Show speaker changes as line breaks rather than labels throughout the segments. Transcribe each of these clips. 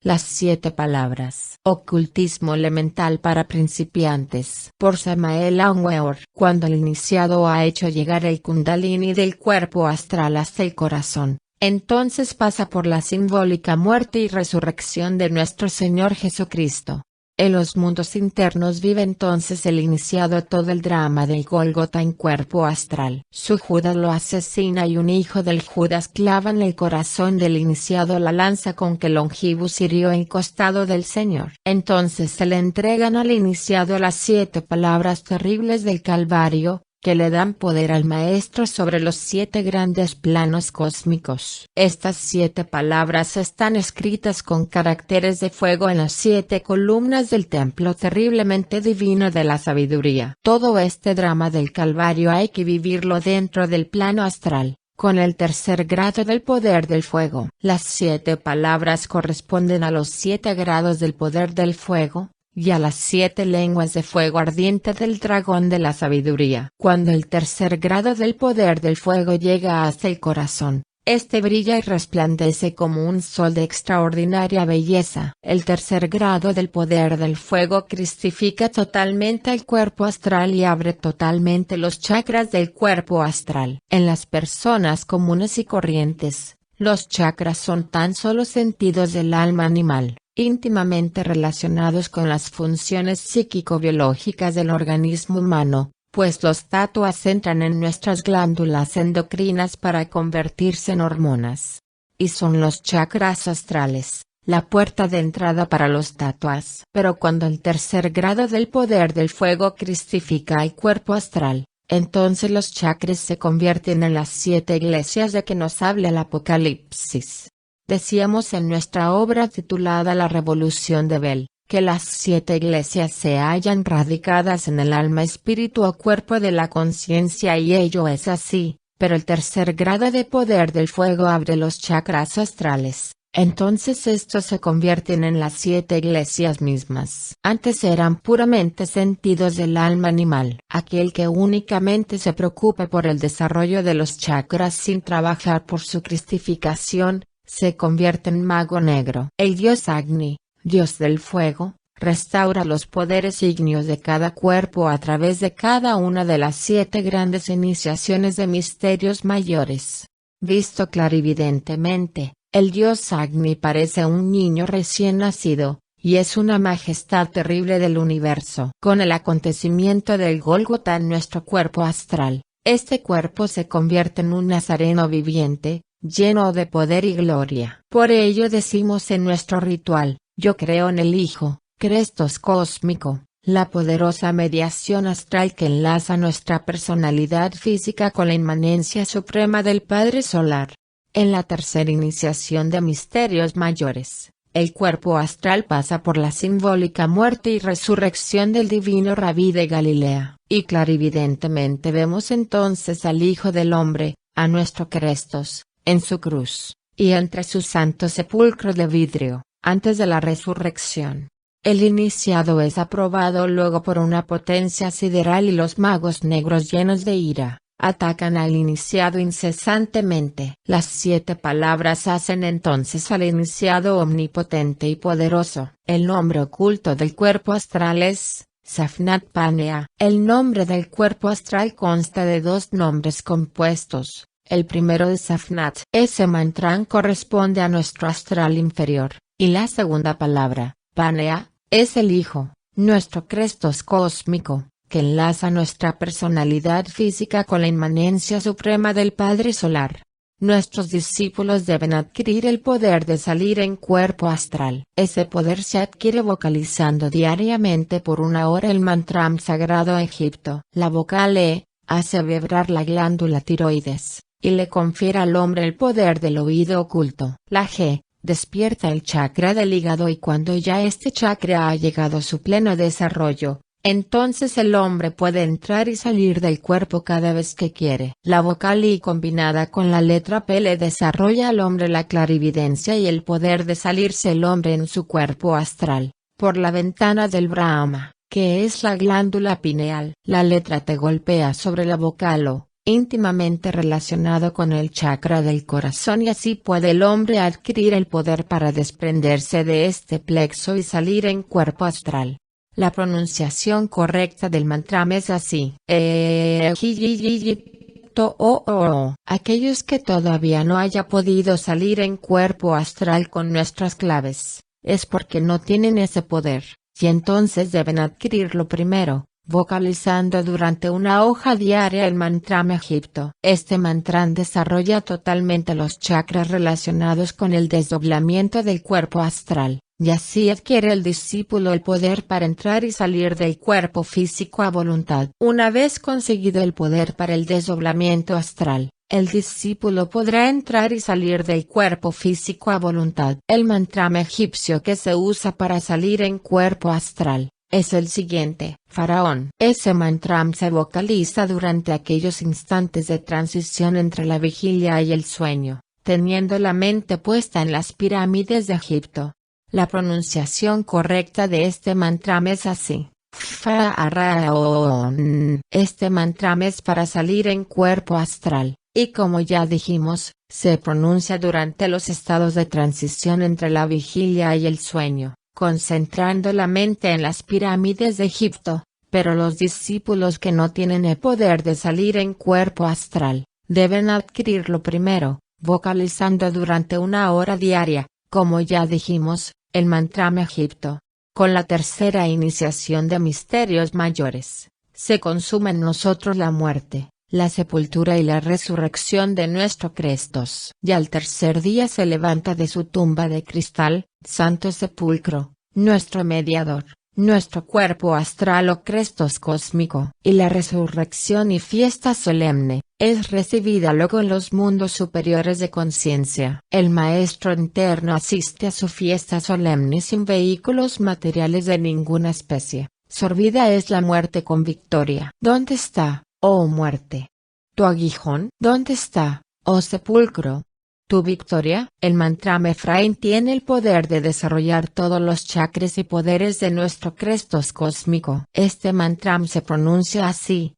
Las 7 palabras. Ocultismo elemental para principiantes. Por Samael Aun Weor. Cuando el iniciado ha hecho llegar el Kundalini del cuerpo astral hasta el corazón, entonces pasa por la simbólica muerte y resurrección de nuestro Señor Jesucristo. En los mundos internos vive entonces el iniciado todo el drama del Gólgota en cuerpo astral. Su Judas lo asesina y un hijo del Judas clava en el corazón del iniciado la lanza con que Longibus hirió el costado del Señor. Entonces se le entregan al iniciado las 7 palabras terribles del Calvario, que le dan poder al maestro sobre los 7 grandes planos cósmicos. Estas 7 palabras están escritas con caracteres de fuego en las 7 columnas del templo terriblemente divino de la sabiduría. Todo este drama del Calvario hay que vivirlo dentro del plano astral, con el tercer grado del poder del fuego. Las 7 palabras corresponden a los 7 grados del poder del fuego, y a las 7 lenguas de fuego ardiente del dragón de la sabiduría. Cuando el tercer grado del poder del fuego llega hasta el corazón, este brilla y resplandece como un sol de extraordinaria belleza. El tercer grado del poder del fuego cristifica totalmente el cuerpo astral y abre totalmente los chakras del cuerpo astral. En las personas comunes y corrientes, los chakras son tan solo sentidos del alma animal, íntimamente relacionados con las funciones psíquico-biológicas del organismo humano, pues los tatuas entran en nuestras glándulas endocrinas para convertirse en hormonas. Y son los chakras astrales, la puerta de entrada para los tatuas. Pero cuando el tercer grado del poder del fuego cristifica el cuerpo astral, entonces los chakras se convierten en las 7 iglesias de que nos habla el Apocalipsis. Decíamos en nuestra obra titulada La Revolución de Bel, que las 7 iglesias se hallan radicadas en el alma, espíritu o cuerpo de la conciencia, y ello es así, pero el tercer grado de poder del fuego abre los chakras astrales, entonces estos se convierten en las 7 iglesias mismas. Antes eran puramente sentidos del alma animal. Aquel que únicamente se preocupe por el desarrollo de los chakras sin trabajar por su cristificación, se convierte en mago negro. El dios Agni, dios del fuego, restaura los poderes ígneos de cada cuerpo a través de cada una de las 7 grandes iniciaciones de misterios mayores. Visto clarividentemente, el dios Agni parece un niño recién nacido, y es una majestad terrible del universo. Con el acontecimiento del Gólgota en nuestro cuerpo astral, este cuerpo se convierte en un nazareno viviente, lleno de poder y gloria. Por ello decimos en nuestro ritual: yo creo en el Hijo, Crestos cósmico, la poderosa mediación astral que enlaza nuestra personalidad física con la inmanencia suprema del Padre Solar. En la tercera iniciación de misterios mayores, el cuerpo astral pasa por la simbólica muerte y resurrección del divino Rabí de Galilea, y clarividentemente vemos entonces al Hijo del Hombre, a nuestro Crestos, en su cruz, y entre su santo sepulcro de vidrio, antes de la resurrección. El iniciado es aprobado luego por una potencia sideral y los magos negros llenos de ira, atacan al iniciado incesantemente. Las 7 palabras hacen entonces al iniciado omnipotente y poderoso. El nombre oculto del cuerpo astral es Safnat Panea. El nombre del cuerpo astral consta de 2 nombres compuestos. El primero de Safnat. Ese mantrán corresponde a nuestro astral inferior, y la segunda palabra, Panea, es el Hijo, nuestro Crestos cósmico, que enlaza nuestra personalidad física con la inmanencia suprema del Padre Solar. Nuestros discípulos deben adquirir el poder de salir en cuerpo astral. Ese poder se adquiere vocalizando diariamente por 1 hora el mantram sagrado egipto. La vocal E hace vibrar la glándula tiroides, y le confiere al hombre el poder del oído oculto. La G despierta el chakra del hígado, y cuando ya este chakra ha llegado a su pleno desarrollo, entonces el hombre puede entrar y salir del cuerpo cada vez que quiere. La vocal I combinada con la letra P le desarrolla al hombre la clarividencia y el poder de salirse el hombre en su cuerpo astral, por la ventana del Brahma, que es la glándula pineal. La letra T golpea sobre la vocal O, íntimamente relacionado con el chakra del corazón, y así puede el hombre adquirir el poder para desprenderse de este plexo y salir en cuerpo astral. La pronunciación correcta del mantra es así. Aquellos que todavía no haya podido salir en cuerpo astral con nuestras claves, es porque no tienen ese poder, y entonces deben adquirirlo primero, vocalizando durante una hoja diaria el mantra Egipto. Este mantra desarrolla totalmente los chakras relacionados con el desdoblamiento del cuerpo astral, y así adquiere el discípulo el poder para entrar y salir del cuerpo físico a voluntad. Una vez conseguido el poder para el desdoblamiento astral, el discípulo podrá entrar y salir del cuerpo físico a voluntad. El mantra egipcio que se usa para salir en cuerpo astral es el siguiente: Faraón. Ese mantra se vocaliza durante aquellos instantes de transición entre la vigilia y el sueño, teniendo la mente puesta en las pirámides de Egipto. La pronunciación correcta de este mantra es así: Faraón. Este mantra es para salir en cuerpo astral, y como ya dijimos, se pronuncia durante los estados de transición entre la vigilia y el sueño, concentrando la mente en las pirámides de Egipto. Pero los discípulos que no tienen el poder de salir en cuerpo astral, deben adquirirlo primero, vocalizando durante una hora diaria, como ya dijimos, el mantra Egipto. Con la tercera iniciación de misterios mayores, se consuma en nosotros la muerte, la sepultura y la resurrección de nuestro Crestos. Y al tercer día se levanta de su tumba de cristal, santo sepulcro, nuestro mediador, nuestro cuerpo astral o Crestos cósmico. Y la resurrección y fiesta solemne, es recibida luego en los mundos superiores de conciencia. El Maestro interno asiste a su fiesta solemne sin vehículos materiales de ninguna especie. Sorbida es la muerte con victoria. ¿Dónde está, oh muerte? ¿Tu aguijón? ¿Dónde está, oh sepulcro? ¿Tu victoria? El mantra Efraín tiene el poder de desarrollar todos los chakras y poderes de nuestro Crestos cósmico. Este mantra se pronuncia así: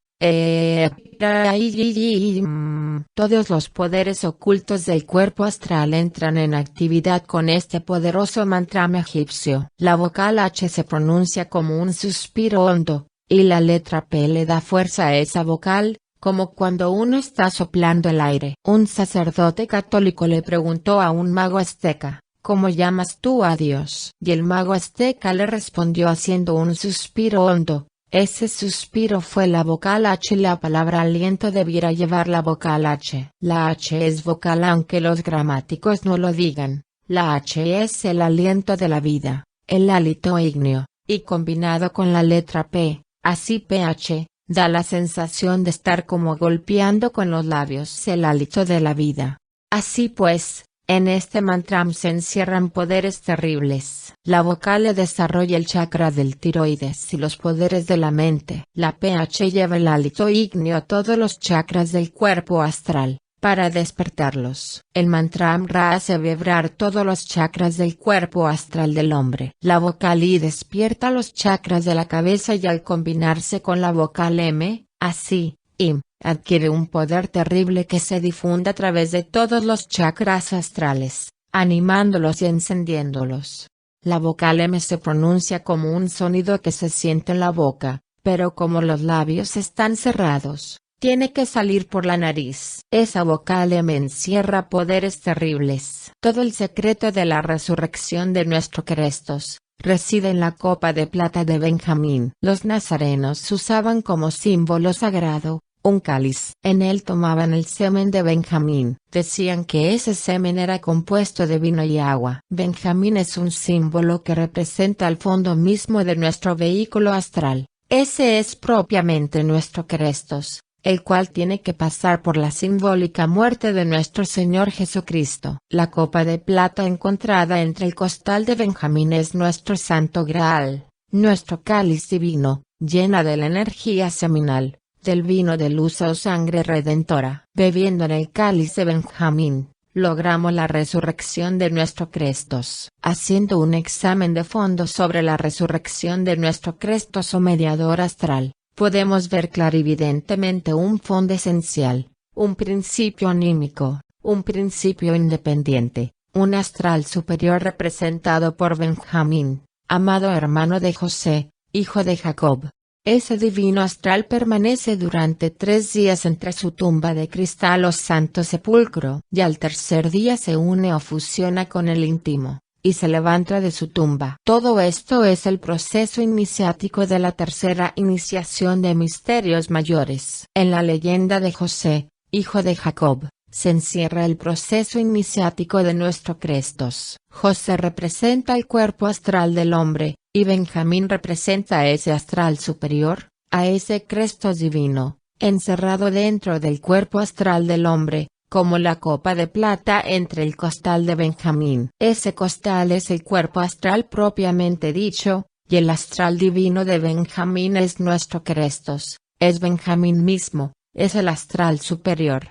todos los poderes ocultos del cuerpo astral entran en actividad con este poderoso mantra egipcio. La vocal H se pronuncia como un suspiro hondo, y la letra P le da fuerza a esa vocal, como cuando uno está soplando el aire. Un sacerdote católico le preguntó a un mago azteca: ¿cómo llamas tú a Dios? Y el mago azteca le respondió haciendo un suspiro hondo. Ese suspiro fue la vocal H. La palabra aliento debiera llevar la vocal H. La H es vocal aunque los gramáticos no lo digan. La H es el aliento de la vida, el hálito ígneo, y combinado con la letra P, así PH, da la sensación de estar como golpeando con los labios el hálito de la vida. Así pues, en este mantra se encierran poderes terribles. La vocal E desarrolla el chakra del tiroides y los poderes de la mente. La PH lleva el hálito ígneo a todos los chakras del cuerpo astral, para despertarlos. El mantra Ra hace vibrar todos los chakras del cuerpo astral del hombre. La vocal I despierta los chakras de la cabeza y al combinarse con la vocal M, así, Im, adquiere un poder terrible que se difunde a través de todos los chakras astrales, animándolos y encendiéndolos. La vocal M se pronuncia como un sonido que se siente en la boca, pero como los labios están cerrados, tiene que salir por la nariz. Esa vocal M encierra poderes terribles. Todo el secreto de la resurrección de nuestro Crestos reside en la copa de plata de Benjamín. Los nazarenos usaban como símbolo sagrado un cáliz. En él tomaban el semen de Benjamín. Decían que ese semen era compuesto de vino y agua. Benjamín es un símbolo que representa el fondo mismo de nuestro vehículo astral. Ese es propiamente nuestro Crestos, el cual tiene que pasar por la simbólica muerte de nuestro Señor Jesucristo. La copa de plata encontrada entre el costal de Benjamín es nuestro Santo Graal, nuestro cáliz divino, llena de la energía seminal, del vino de luz o sangre redentora. Bebiendo en el cáliz de Benjamín, logramos la resurrección de nuestro Crestos. Haciendo un examen de fondo sobre la resurrección de nuestro Crestos o mediador astral, podemos ver clarividentemente un fondo esencial, un principio anímico, un principio independiente, un astral superior representado por Benjamín, amado hermano de José, hijo de Jacob. Ese divino astral permanece durante 3 días entre su tumba de cristal o santo sepulcro, y al tercer día se une o fusiona con el íntimo, y se levanta de su tumba. Todo esto es el proceso iniciático de la tercera iniciación de misterios mayores. En la leyenda de José, hijo de Jacob, se encierra el proceso iniciático de nuestro Crestos. José representa el cuerpo astral del hombre, y Benjamín representa a ese astral superior, a ese Crestos divino, encerrado dentro del cuerpo astral del hombre, como la copa de plata entre el costal de Benjamín. Ese costal es el cuerpo astral propiamente dicho, y el astral divino de Benjamín es nuestro Crestos, es Benjamín mismo, es el astral superior.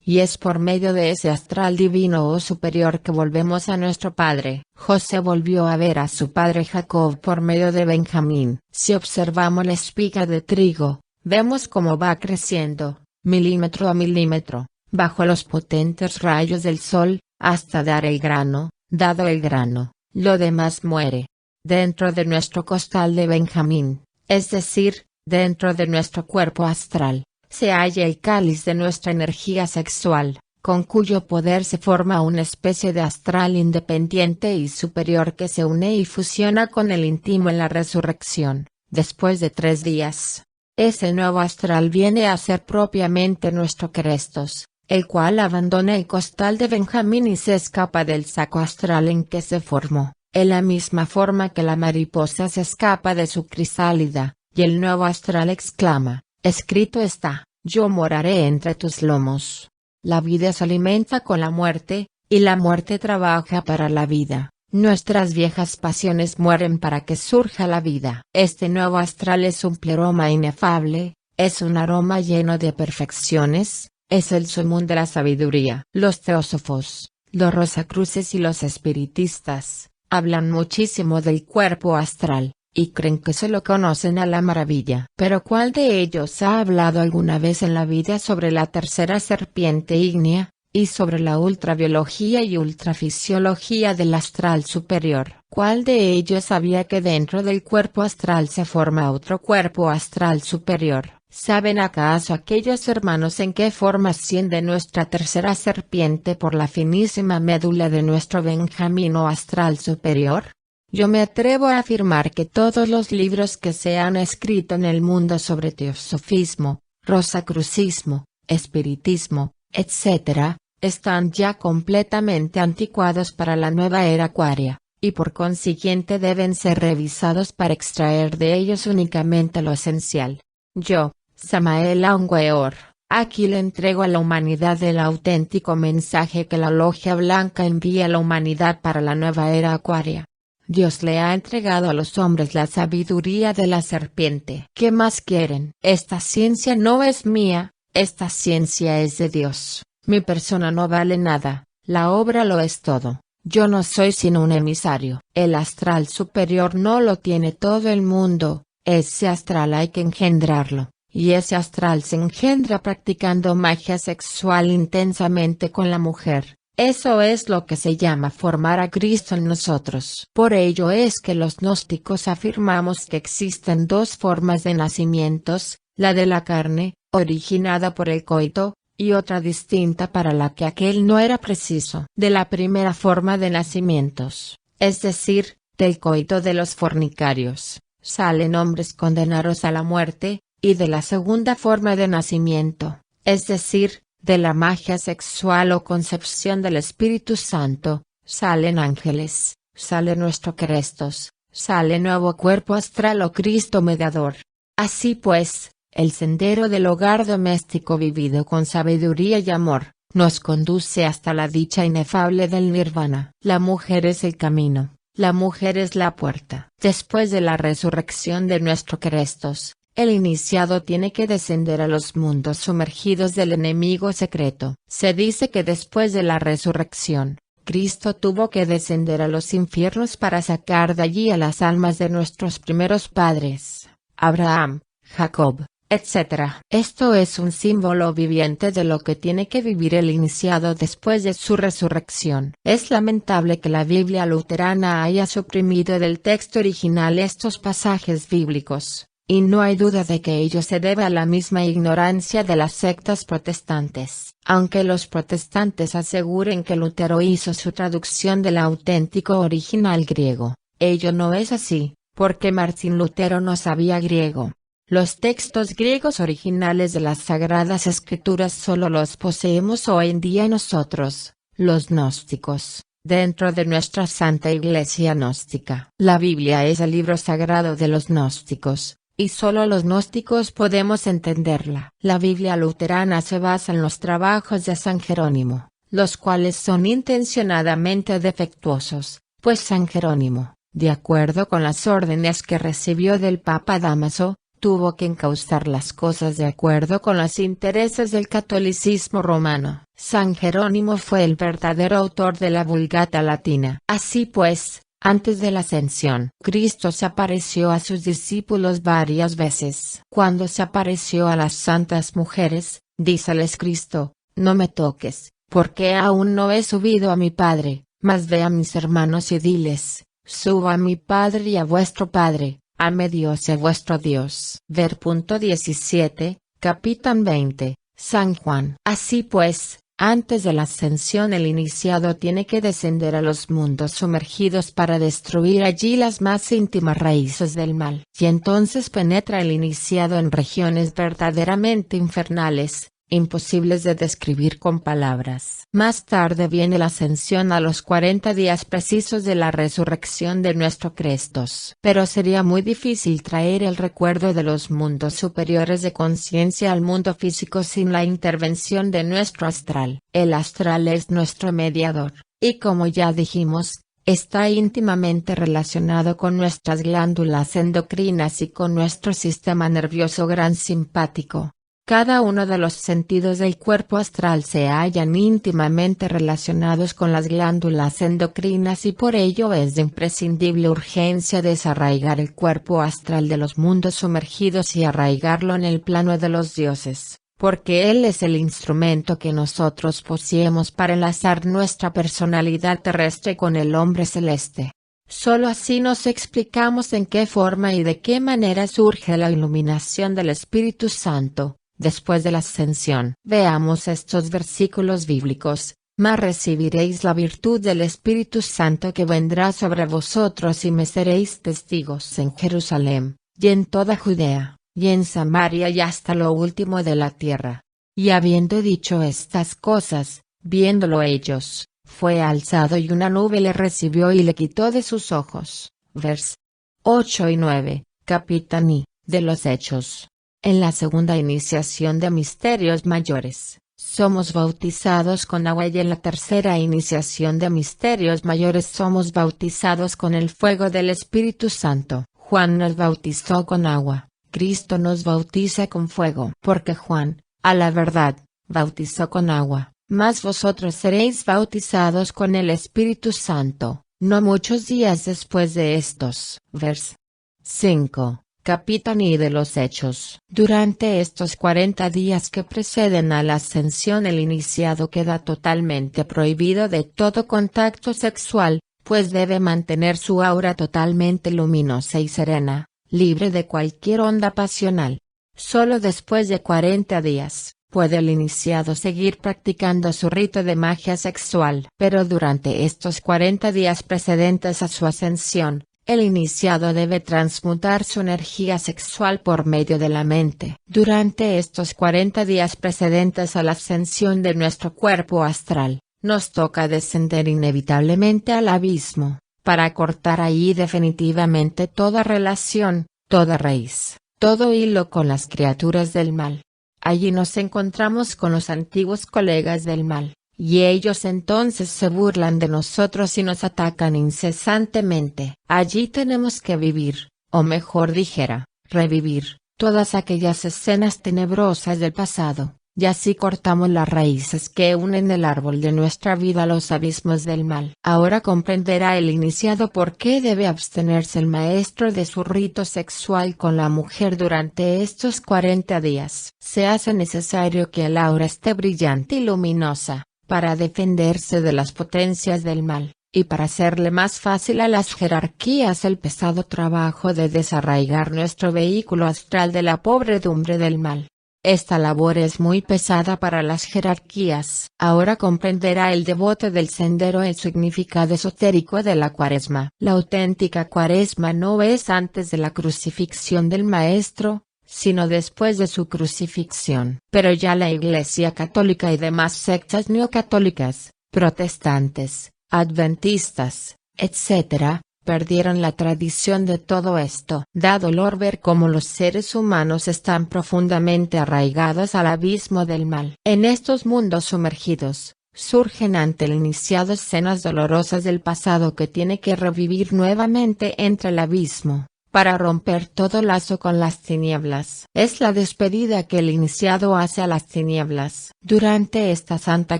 Y es por medio de ese astral divino o superior que volvemos a nuestro padre. José volvió a ver a su padre Jacob por medio de Benjamín. Si observamos la espiga de trigo, vemos cómo va creciendo, milímetro a milímetro, bajo los potentes rayos del sol, hasta dar el grano. Dado el grano, lo demás muere. Dentro de nuestro costal de Benjamín, es decir, dentro de nuestro cuerpo astral, se halla el cáliz de nuestra energía sexual, con cuyo poder se forma una especie de astral independiente y superior que se une y fusiona con el íntimo en la resurrección, después de 3 días. Ese nuevo astral viene a ser propiamente nuestro Crestos, el cual abandona el costal de Benjamín y se escapa del saco astral en que se formó, en la misma forma que la mariposa se escapa de su crisálida, y el nuevo astral exclama: escrito está, yo moraré entre tus lomos. La vida se alimenta con la muerte, y la muerte trabaja para la vida. Nuestras viejas pasiones mueren para que surja la vida. Este nuevo astral es un pleroma inefable, es un aroma lleno de perfecciones, es el sumum de la sabiduría. Los teósofos, los rosacruces y los espiritistas, hablan muchísimo del cuerpo astral, y creen que se lo conocen a la maravilla. Pero ¿cuál de ellos ha hablado alguna vez en la vida sobre la tercera serpiente ígnea, y sobre la ultrabiología y ultrafisiología del astral superior? ¿Cuál de ellos sabía que dentro del cuerpo astral se forma otro cuerpo astral superior? ¿Saben acaso aquellos hermanos en qué forma asciende nuestra tercera serpiente por la finísima médula de nuestro Benjamín o astral superior? Yo me atrevo a afirmar que todos los libros que se han escrito en el mundo sobre teosofismo, rosacrucismo, espiritismo, etc., están ya completamente anticuados para la nueva era acuaria, y por consiguiente deben ser revisados para extraer de ellos únicamente lo esencial. Yo, Samael Aun Weor, aquí le entrego a la humanidad el auténtico mensaje que la Logia Blanca envía a la humanidad para la nueva era acuaria. Dios le ha entregado a los hombres la sabiduría de la serpiente. ¿Qué más quieren? Esta ciencia no es mía, esta ciencia es de Dios. Mi persona no vale nada, la obra lo es todo. Yo no soy sino un emisario. El astral superior no lo tiene todo el mundo, ese astral hay que engendrarlo, y ese astral se engendra practicando magia sexual intensamente con la mujer. Eso es lo que se llama formar a Cristo en nosotros. Por ello es que los gnósticos afirmamos que existen 2 formas de nacimientos, la de la carne, originada por el coito, y otra distinta para la que aquel no era preciso. De la primera forma de nacimientos, es decir, del coito de los fornicarios, salen hombres condenados a la muerte, y de la segunda forma de nacimiento, es decir, de la magia sexual o concepción del Espíritu Santo, salen ángeles, sale nuestro Crestos, sale nuevo cuerpo astral o Cristo mediador. Así pues, el sendero del hogar doméstico vivido con sabiduría y amor, nos conduce hasta la dicha inefable del nirvana. La mujer es el camino, la mujer es la puerta. Después de la resurrección de nuestro Crestos, el iniciado tiene que descender a los mundos sumergidos del enemigo secreto. Se dice que después de la resurrección, Cristo tuvo que descender a los infiernos para sacar de allí a las almas de nuestros primeros padres, Abraham, Jacob, etc. Esto es un símbolo viviente de lo que tiene que vivir el iniciado después de su resurrección. Es lamentable que la Biblia luterana haya suprimido del texto original estos pasajes bíblicos, y no hay duda de que ello se debe a la misma ignorancia de las sectas protestantes. Aunque los protestantes aseguren que Lutero hizo su traducción del auténtico original griego, ello no es así, porque Martín Lutero no sabía griego. Los textos griegos originales de las Sagradas Escrituras solo los poseemos hoy en día nosotros, los gnósticos, dentro de nuestra Santa Iglesia gnóstica. La Biblia es el libro sagrado de los gnósticos, y solo los gnósticos podemos entenderla. La Biblia luterana se basa en los trabajos de San Jerónimo, los cuales son intencionadamente defectuosos, pues San Jerónimo, de acuerdo con las órdenes que recibió del Papa Dámaso, tuvo que encauzar las cosas de acuerdo con los intereses del catolicismo romano. San Jerónimo fue el verdadero autor de la Vulgata latina. Así pues, antes de la ascensión, Cristo se apareció a sus discípulos varias veces. Cuando se apareció a las santas mujeres, díceles Cristo: no me toques, porque aún no he subido a mi Padre, mas ve a mis hermanos y diles: subo a mi Padre y a vuestro Padre, a mi Dios y a vuestro Dios. Ver punto 17, capítulo 20, San Juan. Así pues, antes de la ascensión el iniciado tiene que descender a los mundos sumergidos para destruir allí las más íntimas raíces del mal. Y entonces penetra el iniciado en regiones verdaderamente infernales, imposibles de describir con palabras. Más tarde viene la ascensión a los 40 días precisos de la resurrección de nuestro Cristo. Pero sería muy difícil traer el recuerdo de los mundos superiores de conciencia al mundo físico sin la intervención de nuestro astral. El astral es nuestro mediador, y como ya dijimos, está íntimamente relacionado con nuestras glándulas endocrinas y con nuestro sistema nervioso gran simpático. Cada uno de los sentidos del cuerpo astral se hallan íntimamente relacionados con las glándulas endocrinas y por ello es de imprescindible urgencia desarraigar el cuerpo astral de los mundos sumergidos y arraigarlo en el plano de los dioses, porque él es el instrumento que nosotros poseemos para enlazar nuestra personalidad terrestre con el hombre celeste. Solo así nos explicamos en qué forma y de qué manera surge la iluminación del Espíritu Santo después de la ascensión. Veamos estos versículos bíblicos: mas recibiréis la virtud del Espíritu Santo que vendrá sobre vosotros y me seréis testigos en Jerusalén, y en toda Judea, y en Samaria y hasta lo último de la tierra. Y habiendo dicho estas cosas, viéndolo ellos, fue alzado y una nube le recibió y le quitó de sus ojos. Vers. 8 y 9, capitán de los Hechos. En la segunda iniciación de misterios mayores, somos bautizados con agua y en la tercera iniciación de misterios mayores somos bautizados con el fuego del Espíritu Santo. Juan nos bautizó con agua, Cristo nos bautiza con fuego. Porque Juan, a la verdad, bautizó con agua, mas vosotros seréis bautizados con el Espíritu Santo, no muchos días después de estos. Vers. 5. Capitán de los Hechos. Durante estos 40 días que preceden a la ascensión el iniciado queda totalmente prohibido de todo contacto sexual, pues debe mantener su aura totalmente luminosa y serena, libre de cualquier onda pasional. Solo después de 40 días, puede el iniciado seguir practicando su rito de magia sexual. Pero durante estos 40 días precedentes a su ascensión, el iniciado debe transmutar su energía sexual por medio de la mente. Durante estos 40 días precedentes a la ascensión de nuestro cuerpo astral, nos toca descender inevitablemente al abismo, para cortar ahí definitivamente toda relación, toda raíz, todo hilo con las criaturas del mal. Allí nos encontramos con los antiguos colegas del mal, y ellos entonces se burlan de nosotros y nos atacan incesantemente. Allí tenemos que vivir, o mejor dijera, revivir, todas aquellas escenas tenebrosas del pasado, y así cortamos las raíces que unen el árbol de nuestra vida a los abismos del mal. Ahora comprenderá el iniciado por qué debe abstenerse el maestro de su rito sexual con la mujer durante estos 40 días. Se hace necesario que el aura esté brillante y luminosa, para defenderse de las potencias del mal, y para hacerle más fácil a las jerarquías el pesado trabajo de desarraigar nuestro vehículo astral de la podredumbre del mal. Esta labor es muy pesada para las jerarquías. Ahora comprenderá el devoto del sendero el significado esotérico de la Cuaresma. La auténtica Cuaresma no es antes de la crucifixión del Maestro, sino después de su crucifixión. Pero ya la Iglesia Católica y demás sectas neocatólicas, protestantes, adventistas, etc., perdieron la tradición de todo esto. Da dolor ver cómo los seres humanos están profundamente arraigados al abismo del mal. En estos mundos sumergidos, surgen ante el iniciado escenas dolorosas del pasado que tiene que revivir nuevamente entre el abismo, para romper todo lazo con las tinieblas. Es la despedida que el iniciado hace a las tinieblas. Durante esta Santa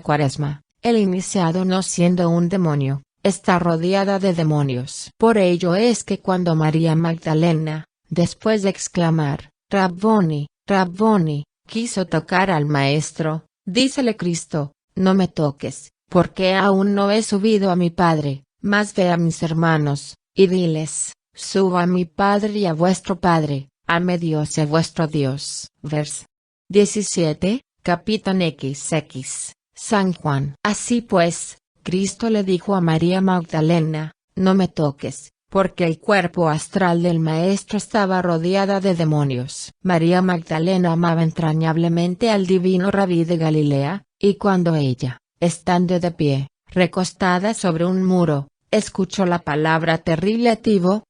Cuaresma, el iniciado, no siendo un demonio, está rodeada de demonios. Por ello es que cuando María Magdalena, después de exclamar, Rabboni, Rabboni, quiso tocar al Maestro, dícele Cristo, no me toques, porque aún no he subido a mi Padre, mas ve a mis hermanos, y diles, subo a mi Padre y a vuestro Padre, a mi Dios y a vuestro Dios. Vers. 17, Capitán XX, San Juan. Así pues, Cristo le dijo a María Magdalena, no me toques, porque el cuerpo astral del Maestro estaba rodeada de demonios. María Magdalena amaba entrañablemente al divino Rabí de Galilea, y cuando ella, estando de pie, recostada sobre un muro, escuchó la palabra terrible tibo,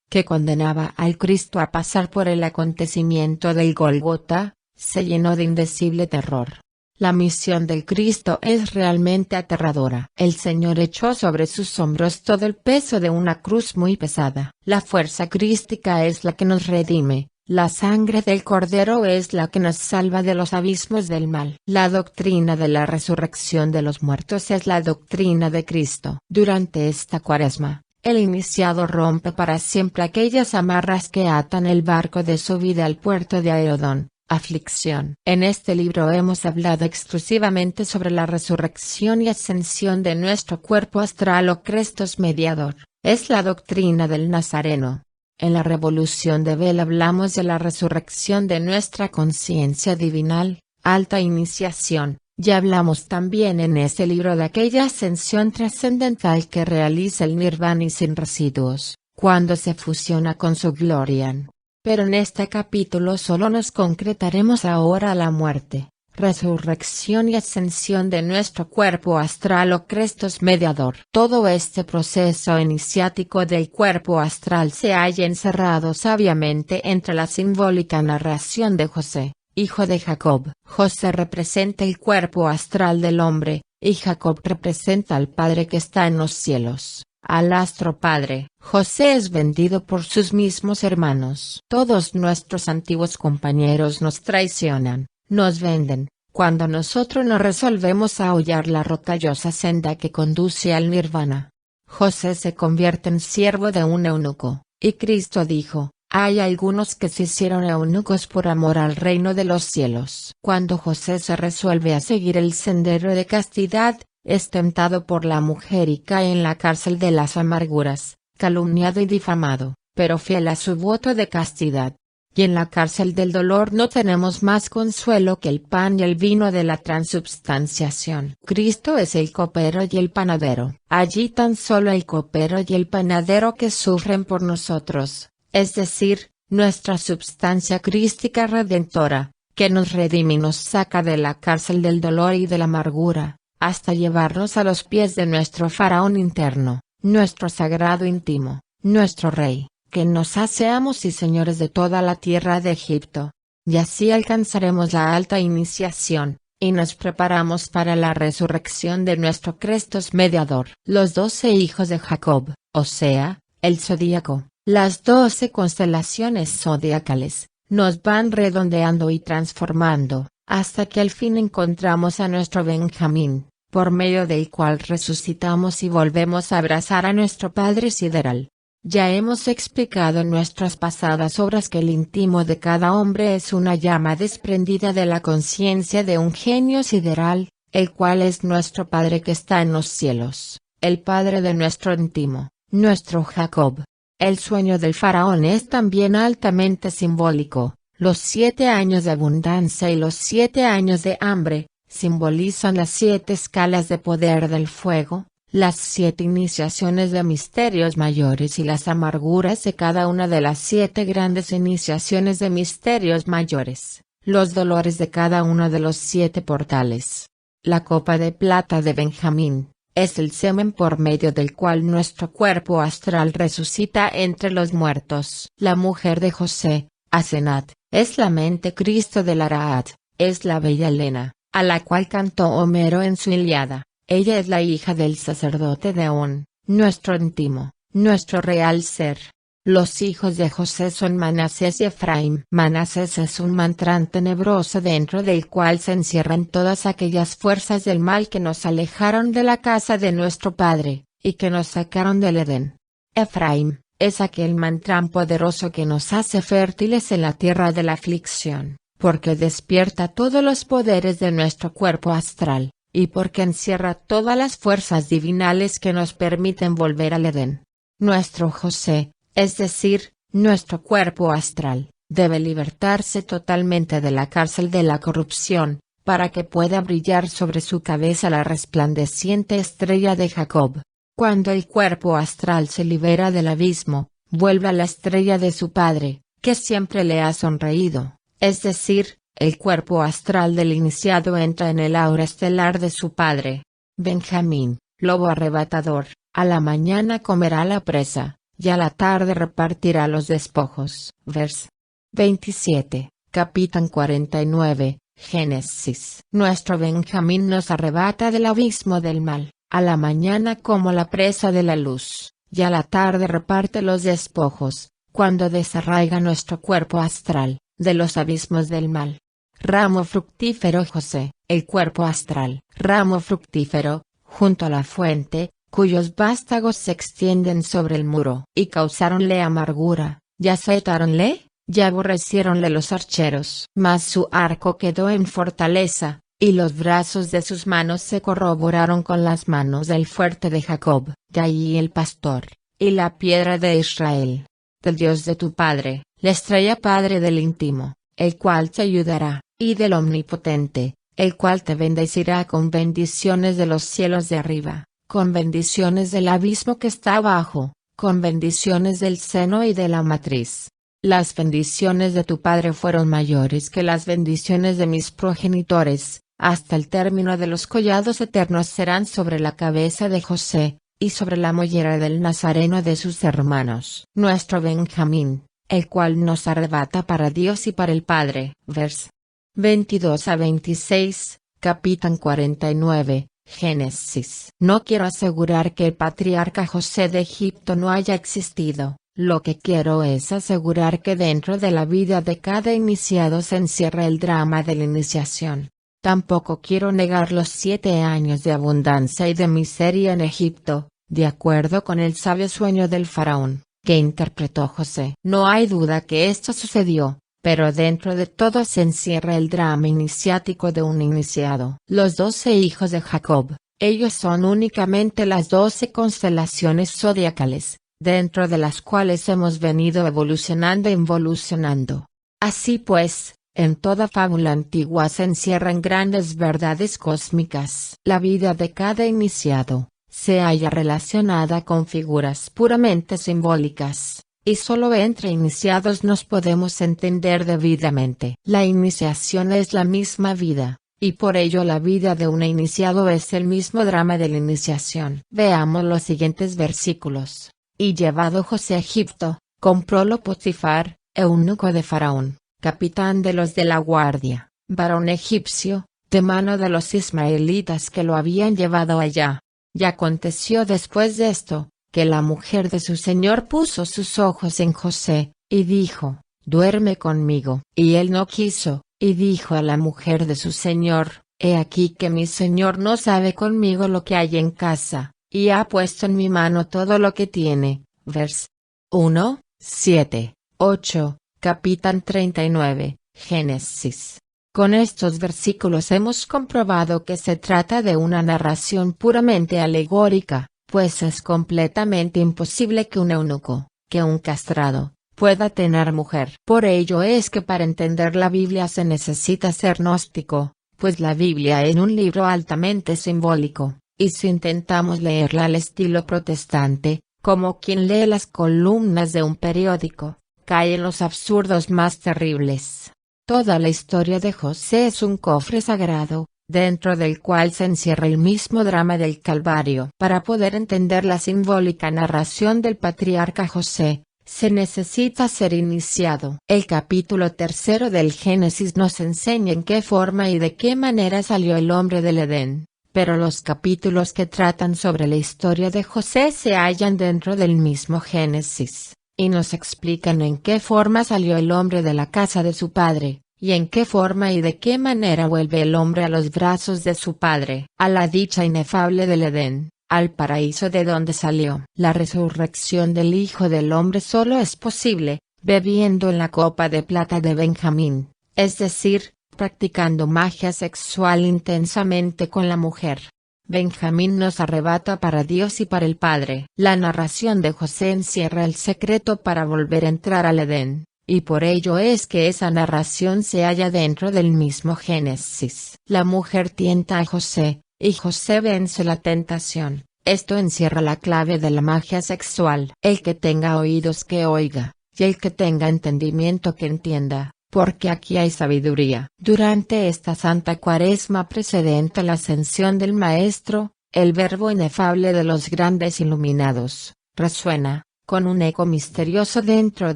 que condenaba al Cristo a pasar por el acontecimiento del Gólgota, se llenó de indecible terror. La misión del Cristo es realmente aterradora. El Señor echó sobre sus hombros todo el peso de una cruz muy pesada. La fuerza crística es la que nos redime, la sangre del Cordero es la que nos salva de los abismos del mal. La doctrina de la resurrección de los muertos es la doctrina de Cristo. Durante esta Cuaresma, el iniciado rompe para siempre aquellas amarras que atan el barco de su vida al puerto de Aerodón. Aflicción. En este libro hemos hablado exclusivamente sobre la resurrección y ascensión de nuestro cuerpo astral o Crestos mediador. Es la doctrina del Nazareno. En la Revolución de Bell hablamos de la resurrección de nuestra conciencia divinal, alta iniciación. Ya hablamos también en este libro de aquella ascensión trascendental que realiza el Nirvana y sin residuos, cuando se fusiona con su gloria. Pero en este capítulo solo nos concretaremos ahora la muerte, resurrección y ascensión de nuestro cuerpo astral o Crestos mediador. Todo este proceso iniciático del cuerpo astral se halla encerrado sabiamente entre la simbólica narración de José, hijo de Jacob. José representa el cuerpo astral del hombre, y Jacob representa al Padre que está en los cielos. Al astro padre. José es vendido por sus mismos hermanos. Todos nuestros antiguos compañeros nos traicionan, nos venden, cuando nosotros nos resolvemos a hollar la rocallosa senda que conduce al nirvana. José se convierte en siervo de un eunuco, y Cristo dijo, hay algunos que se hicieron eunucos por amor al reino de los cielos. Cuando José se resuelve a seguir el sendero de castidad, es tentado por la mujer y cae en la cárcel de las amarguras, calumniado y difamado, pero fiel a su voto de castidad. Y en la cárcel del dolor no tenemos más consuelo que el pan y el vino de la transubstanciación. Cristo es el copero y el panadero. Allí tan solo el copero y el panadero que sufren por nosotros, es decir, nuestra substancia crística redentora, que nos redime y nos saca de la cárcel del dolor y de la amargura, hasta llevarnos a los pies de nuestro faraón interno, nuestro sagrado íntimo, nuestro rey, que nos hace amos y señores de toda la tierra de Egipto. Y así alcanzaremos la alta iniciación, y nos preparamos para la resurrección de nuestro Crestos mediador. Los 12 hijos de Jacob, o sea, el zodíaco, las 12 constelaciones zodiacales, nos van redondeando y transformando, hasta que al fin encontramos a nuestro Benjamín, por medio del cual resucitamos y volvemos a abrazar a nuestro Padre sideral. Ya hemos explicado en nuestras pasadas obras que el íntimo de cada hombre es una llama desprendida de la conciencia de un genio sideral, el cual es nuestro Padre que está en los cielos, el Padre de nuestro íntimo, nuestro Jacob. El sueño del faraón es también altamente simbólico. Los 7 años de abundancia y los 7 años de hambre simbolizan las 7 escalas de poder del fuego, las 7 iniciaciones de misterios mayores y las amarguras de cada una de las 7 grandes iniciaciones de misterios mayores, los dolores de cada uno de los 7 portales. La copa de plata de Benjamín es el semen por medio del cual nuestro cuerpo astral resucita entre los muertos. La mujer de José, Asenat, es la mente Cristo del Araat, es la bella Helena, a la cual cantó Homero en su Ilíada. Ella es la hija del sacerdote de On, nuestro íntimo, nuestro real ser. Los hijos de José son Manasés y Efraín. Manasés es un mantrán tenebroso dentro del cual se encierran todas aquellas fuerzas del mal que nos alejaron de la casa de nuestro Padre, y que nos sacaron del Edén. Efraín es aquel mantrán poderoso que nos hace fértiles en la tierra de la aflicción, porque despierta todos los poderes de nuestro cuerpo astral, y porque encierra todas las fuerzas divinales que nos permiten volver al Edén. Nuestro José, es decir, nuestro cuerpo astral, debe libertarse totalmente de la cárcel de la corrupción, para que pueda brillar sobre su cabeza la resplandeciente estrella de Jacob. Cuando el cuerpo astral se libera del abismo, vuelve a la estrella de su padre, que siempre le ha sonreído, es decir, el cuerpo astral del iniciado entra en el aura estelar de su padre. Benjamín, lobo arrebatador, a la mañana comerá la presa, y a la tarde repartirá los despojos. Vers. 27, capítulo 49, Génesis. Nuestro Benjamín nos arrebata del abismo del mal, a la mañana como la presa de la luz, y a la tarde reparte los despojos, cuando desarraiga nuestro cuerpo astral, de los abismos del mal. Ramo fructífero José, el cuerpo astral. Ramo fructífero, junto a la fuente, cuyos vástagos se extienden sobre el muro. Y causáronle amargura, y aceitáronle, y aborreciéronle los archeros. Mas su arco quedó en fortaleza, y los brazos de sus manos se corroboraron con las manos del fuerte de Jacob. De allí el pastor, y la piedra de Israel. Del Dios de tu Padre, la estrella Padre del íntimo, el cual te ayudará, y del Omnipotente, el cual te bendecirá con bendiciones de los cielos de arriba, con bendiciones del abismo que está abajo, con bendiciones del seno y de la matriz. Las bendiciones de tu Padre fueron mayores que las bendiciones de mis progenitores, hasta el término de los collados eternos serán sobre la cabeza de José, y sobre la mollera del Nazareno de sus hermanos. Nuestro Benjamín, el cual nos arrebata para Dios y para el Padre. Vers. 22 a 26, capítulo 49, Génesis. No quiero asegurar que el patriarca José de Egipto no haya existido, lo que quiero es asegurar que dentro de la vida de cada iniciado se encierra el drama de la iniciación. Tampoco quiero negar los 7 años de abundancia y de miseria en Egipto, de acuerdo con el sabio sueño del faraón, que interpretó José. No hay duda que esto sucedió, pero dentro de todo se encierra el drama iniciático de un iniciado. Los 12 hijos de Jacob, ellos son únicamente las 12 constelaciones zodiacales, dentro de las cuales hemos venido evolucionando e involucionando. Así pues, en toda fábula antigua se encierran grandes verdades cósmicas. La vida de cada iniciado se halla relacionada con figuras puramente simbólicas, y solo entre iniciados nos podemos entender debidamente. La iniciación es la misma vida, y por ello la vida de un iniciado es el mismo drama de la iniciación. Veamos los siguientes versículos. Y llevado José a Egipto, comprólo Potifar, eunuco de Faraón, capitán de los de la guardia, varón egipcio, de mano de los ismaelitas que lo habían llevado allá. Y aconteció después de esto, que la mujer de su señor puso sus ojos en José, y dijo, duerme conmigo. Y él no quiso, Y dijo a la mujer de su señor: He aquí que mi señor no sabe conmigo lo que hay en casa, y ha puesto en mi mano todo lo que tiene. Vers. 1, 7, 8, capítulo 39, Génesis. Con estos versículos hemos comprobado que se trata de una narración puramente alegórica, pues es completamente imposible que un eunuco, que un castrado, pueda tener mujer. Por ello es que para entender la Biblia se necesita ser gnóstico, pues la Biblia es un libro altamente simbólico, y si intentamos leerla al estilo protestante, como quien lee las columnas de un periódico, cae en los absurdos más terribles. Toda la historia de José es un cofre sagrado, dentro del cual se encierra el mismo drama del Calvario. Para poder entender la simbólica narración del patriarca José, se necesita ser iniciado. El capítulo 3 del Génesis nos enseña en qué forma y de qué manera salió el hombre del Edén, pero los capítulos que tratan sobre la historia de José se hallan dentro del mismo Génesis, y nos explican en qué forma salió el hombre de la casa de su padre, y en qué forma y de qué manera vuelve el hombre a los brazos de su padre, a la dicha inefable del Edén, al paraíso de donde salió. La resurrección del Hijo del Hombre solo es posible, bebiendo en la copa de plata de Benjamín, es decir, practicando magia sexual intensamente con la mujer. Benjamín nos arrebata para Dios y para el Padre. La narración de José encierra el secreto para volver a entrar al Edén, y por ello es que esa narración se halla dentro del mismo Génesis. La mujer tienta a José, y José vence la tentación. Esto encierra la clave de la magia sexual. El que tenga oídos que oiga, y el que tenga entendimiento que entienda, porque aquí hay sabiduría. Durante esta santa cuaresma precedente a la ascensión del Maestro, el verbo inefable de los grandes iluminados, resuena, con un eco misterioso dentro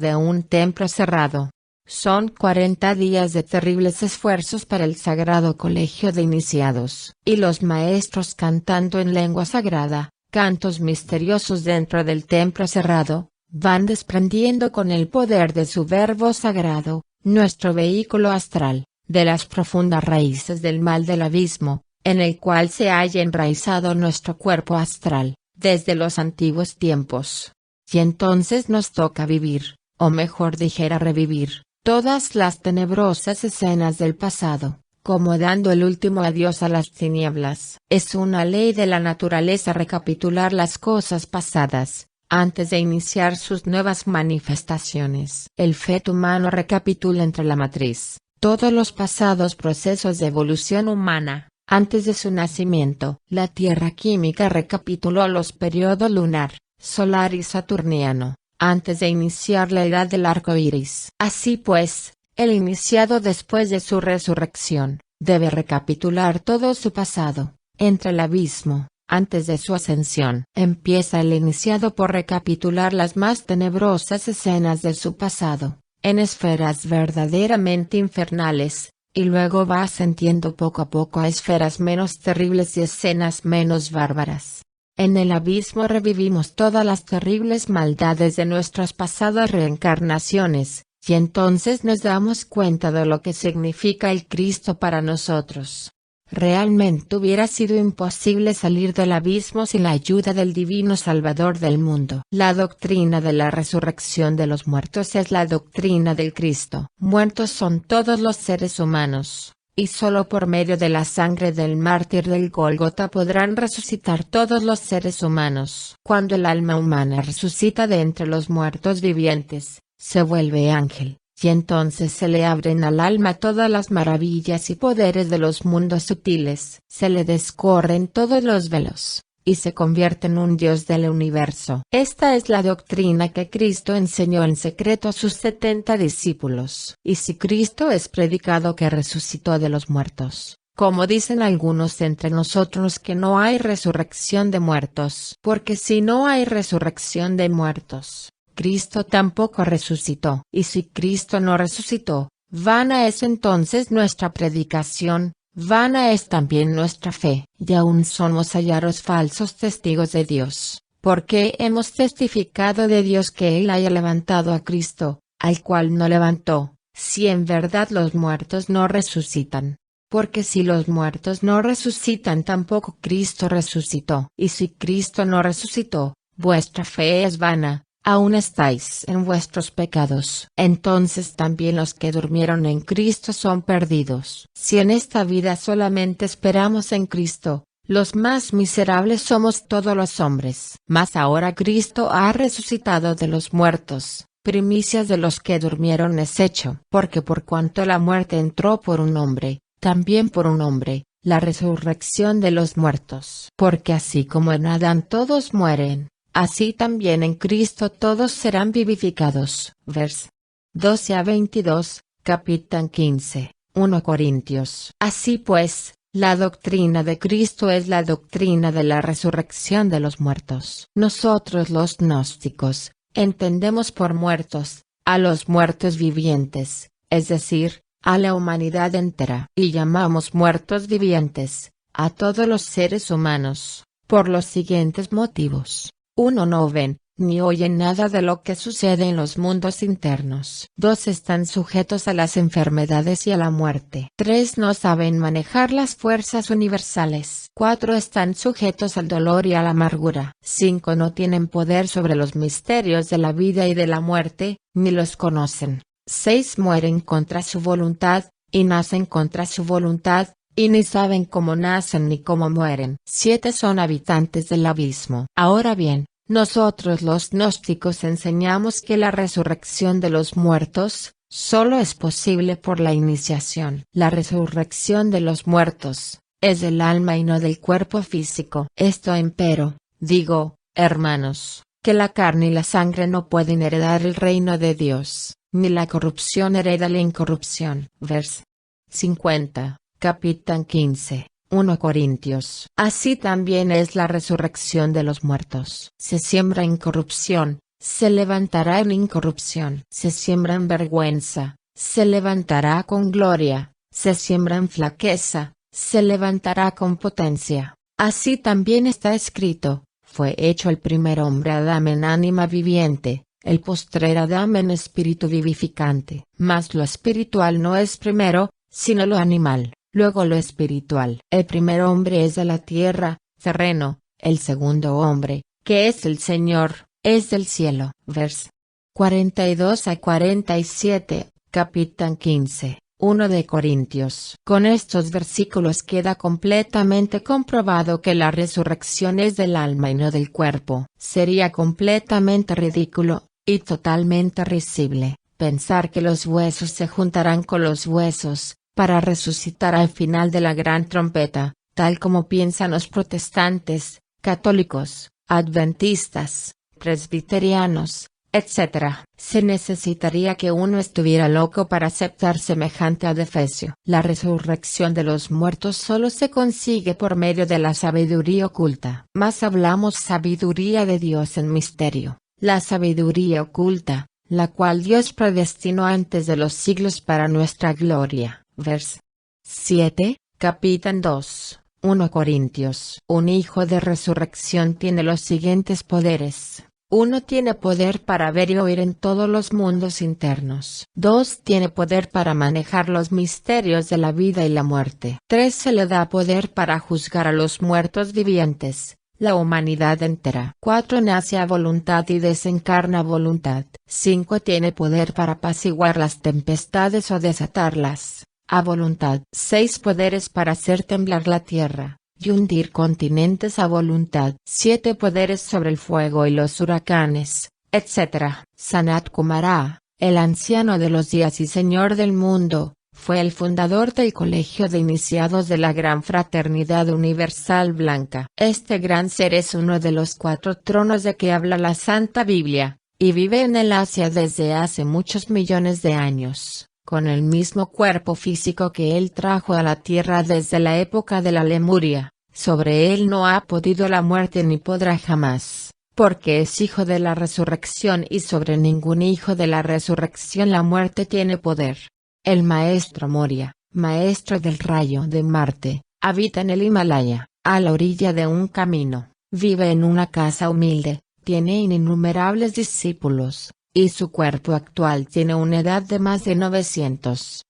de un templo cerrado. Son 40 días de terribles esfuerzos para el sagrado colegio de iniciados. Y los maestros cantando en lengua sagrada, cantos misteriosos dentro del templo cerrado, van desprendiendo con el poder de su verbo sagrado, nuestro vehículo astral, de las profundas raíces del mal del abismo, en el cual se halla enraizado nuestro cuerpo astral, desde los antiguos tiempos. Y entonces nos toca vivir, o mejor dijera revivir, todas las tenebrosas escenas del pasado, como dando el último adiós a las tinieblas. Es una ley de la naturaleza recapitular las cosas pasadas, antes de iniciar sus nuevas manifestaciones. El feto humano recapitula entre la matriz, todos los pasados procesos de evolución humana, antes de su nacimiento. La Tierra química recapituló los periodos lunar, solar y saturniano, antes de iniciar la edad del arco iris. Así pues, el iniciado después de su resurrección, debe recapitular todo su pasado, entre el abismo, antes de su ascensión. Empieza el iniciado por recapitular las más tenebrosas escenas de su pasado, en esferas verdaderamente infernales, y luego va ascendiendo poco a poco a esferas menos terribles y escenas menos bárbaras. En el abismo revivimos todas las terribles maldades de nuestras pasadas reencarnaciones, y entonces nos damos cuenta de lo que significa el Cristo para nosotros. Realmente hubiera sido imposible salir del abismo sin la ayuda del Divino Salvador del mundo. La doctrina de la resurrección de los muertos es la doctrina del Cristo. Muertos son todos los seres humanos, y solo por medio de la sangre del mártir del Gólgota podrán resucitar todos los seres humanos. Cuando el alma humana resucita de entre los muertos vivientes, se vuelve ángel, y entonces se le abren al alma todas las maravillas y poderes de los mundos sutiles. Se le descorren todos los velos, y se convierte en un Dios del universo. Esta es la doctrina que Cristo enseñó en secreto a sus 70 discípulos. Y si Cristo es predicado que resucitó de los muertos, como dicen algunos entre nosotros que no hay resurrección de muertos, porque si no hay resurrección de muertos, Cristo tampoco resucitó. Y si Cristo no resucitó, vana es entonces nuestra predicación, vana es también nuestra fe. Y aún somos hallados falsos testigos de Dios, porque hemos testificado de Dios que Él haya levantado a Cristo, al cual no levantó, si en verdad los muertos no resucitan. Porque si los muertos no resucitan tampoco Cristo resucitó. Y si Cristo no resucitó, vuestra fe es vana, aún estáis en vuestros pecados. Entonces también los que durmieron en Cristo son perdidos. Si en esta vida solamente esperamos en Cristo, los más miserables somos todos los hombres. Mas ahora Cristo ha resucitado de los muertos, primicias de los que durmieron es hecho. Porque por cuanto la muerte entró por un hombre, también por un hombre, la resurrección de los muertos. Porque así como en Adán todos mueren, así también en Cristo todos serán vivificados. Vers. 12 a 22, capítulo 15, 1 Corintios. Así pues, la doctrina de Cristo es la doctrina de la resurrección de los muertos. Nosotros los gnósticos, entendemos por muertos, a los muertos vivientes, es decir, a la humanidad entera. Y llamamos muertos vivientes, a todos los seres humanos, por los siguientes motivos. 1. No ven, ni oyen nada de lo que sucede en los mundos internos. 2. Están sujetos a las enfermedades y a la muerte. 3. No saben manejar las fuerzas universales. 4. Están sujetos al dolor y a la amargura. 5. No tienen poder sobre los misterios de la vida y de la muerte, ni los conocen. 6. Mueren contra su voluntad, y nacen contra su voluntad, y ni saben cómo nacen ni cómo mueren. 7. Son habitantes del abismo. Ahora bien, nosotros los gnósticos enseñamos que la resurrección de los muertos, solo es posible por la iniciación. La resurrección de los muertos, es del alma y no del cuerpo físico. Esto empero, digo, hermanos, que la carne y la sangre no pueden heredar el reino de Dios, ni la corrupción hereda la incorrupción. Vers. 50, capítulo 15, 1 Corintios. Así también es la resurrección de los muertos. Se siembra incorrupción, se levantará en incorrupción. Se siembra en vergüenza, se levantará con gloria. Se siembra en flaqueza, se levantará con potencia. Así también está escrito, fue hecho el primer hombre Adán en ánima viviente, el postrer Adán en espíritu vivificante. Mas lo espiritual no es primero, sino lo animal, luego lo espiritual. El primer hombre es de la tierra, terreno; el segundo hombre, que es el Señor, es del cielo. Vers. 42 a 47, capítulo 15, 1 de Corintios. Con estos versículos queda completamente comprobado que la resurrección es del alma y no del cuerpo. Sería completamente ridículo, y totalmente risible, pensar que los huesos se juntarán con los huesos, para resucitar al final de la gran trompeta, tal como piensan los protestantes, católicos, adventistas, presbiterianos, etc. Se necesitaría que uno estuviera loco para aceptar semejante adefesio. La resurrección de los muertos solo se consigue por medio de la sabiduría oculta. Mas hablamos sabiduría de Dios en misterio, la sabiduría oculta, la cual Dios predestinó antes de los siglos para nuestra gloria. Vers. 7, capítulo 2, 1 Corintios. Un hijo de resurrección tiene los siguientes poderes. 1. Tiene poder para ver y oír en todos los mundos internos. 2. Tiene poder para manejar los misterios de la vida y la muerte. 3. Se le da poder para juzgar a los muertos vivientes, la humanidad entera. 4. Nace a voluntad y desencarna a voluntad. 5. Tiene poder para apaciguar las tempestades o desatarlas, a voluntad. 6. Poderes para hacer temblar la tierra, y hundir continentes a voluntad. 7. Poderes sobre el fuego y los huracanes, etc. Sanat Kumara, el anciano de los días y señor del mundo, fue el fundador del Colegio de Iniciados de la Gran Fraternidad Universal Blanca. Este gran ser es uno de los 4 tronos de que habla la Santa Biblia, y vive en el Asia desde hace muchos millones de años, con el mismo cuerpo físico que él trajo a la tierra desde la época de la Lemuria. Sobre él no ha podido la muerte ni podrá jamás, porque es hijo de la resurrección, y sobre ningún hijo de la resurrección la muerte tiene poder. El maestro Moria, maestro del rayo de Marte, habita en el Himalaya, a la orilla de un camino, vive en una casa humilde, tiene innumerables discípulos, y su cuerpo actual tiene una edad de más de 900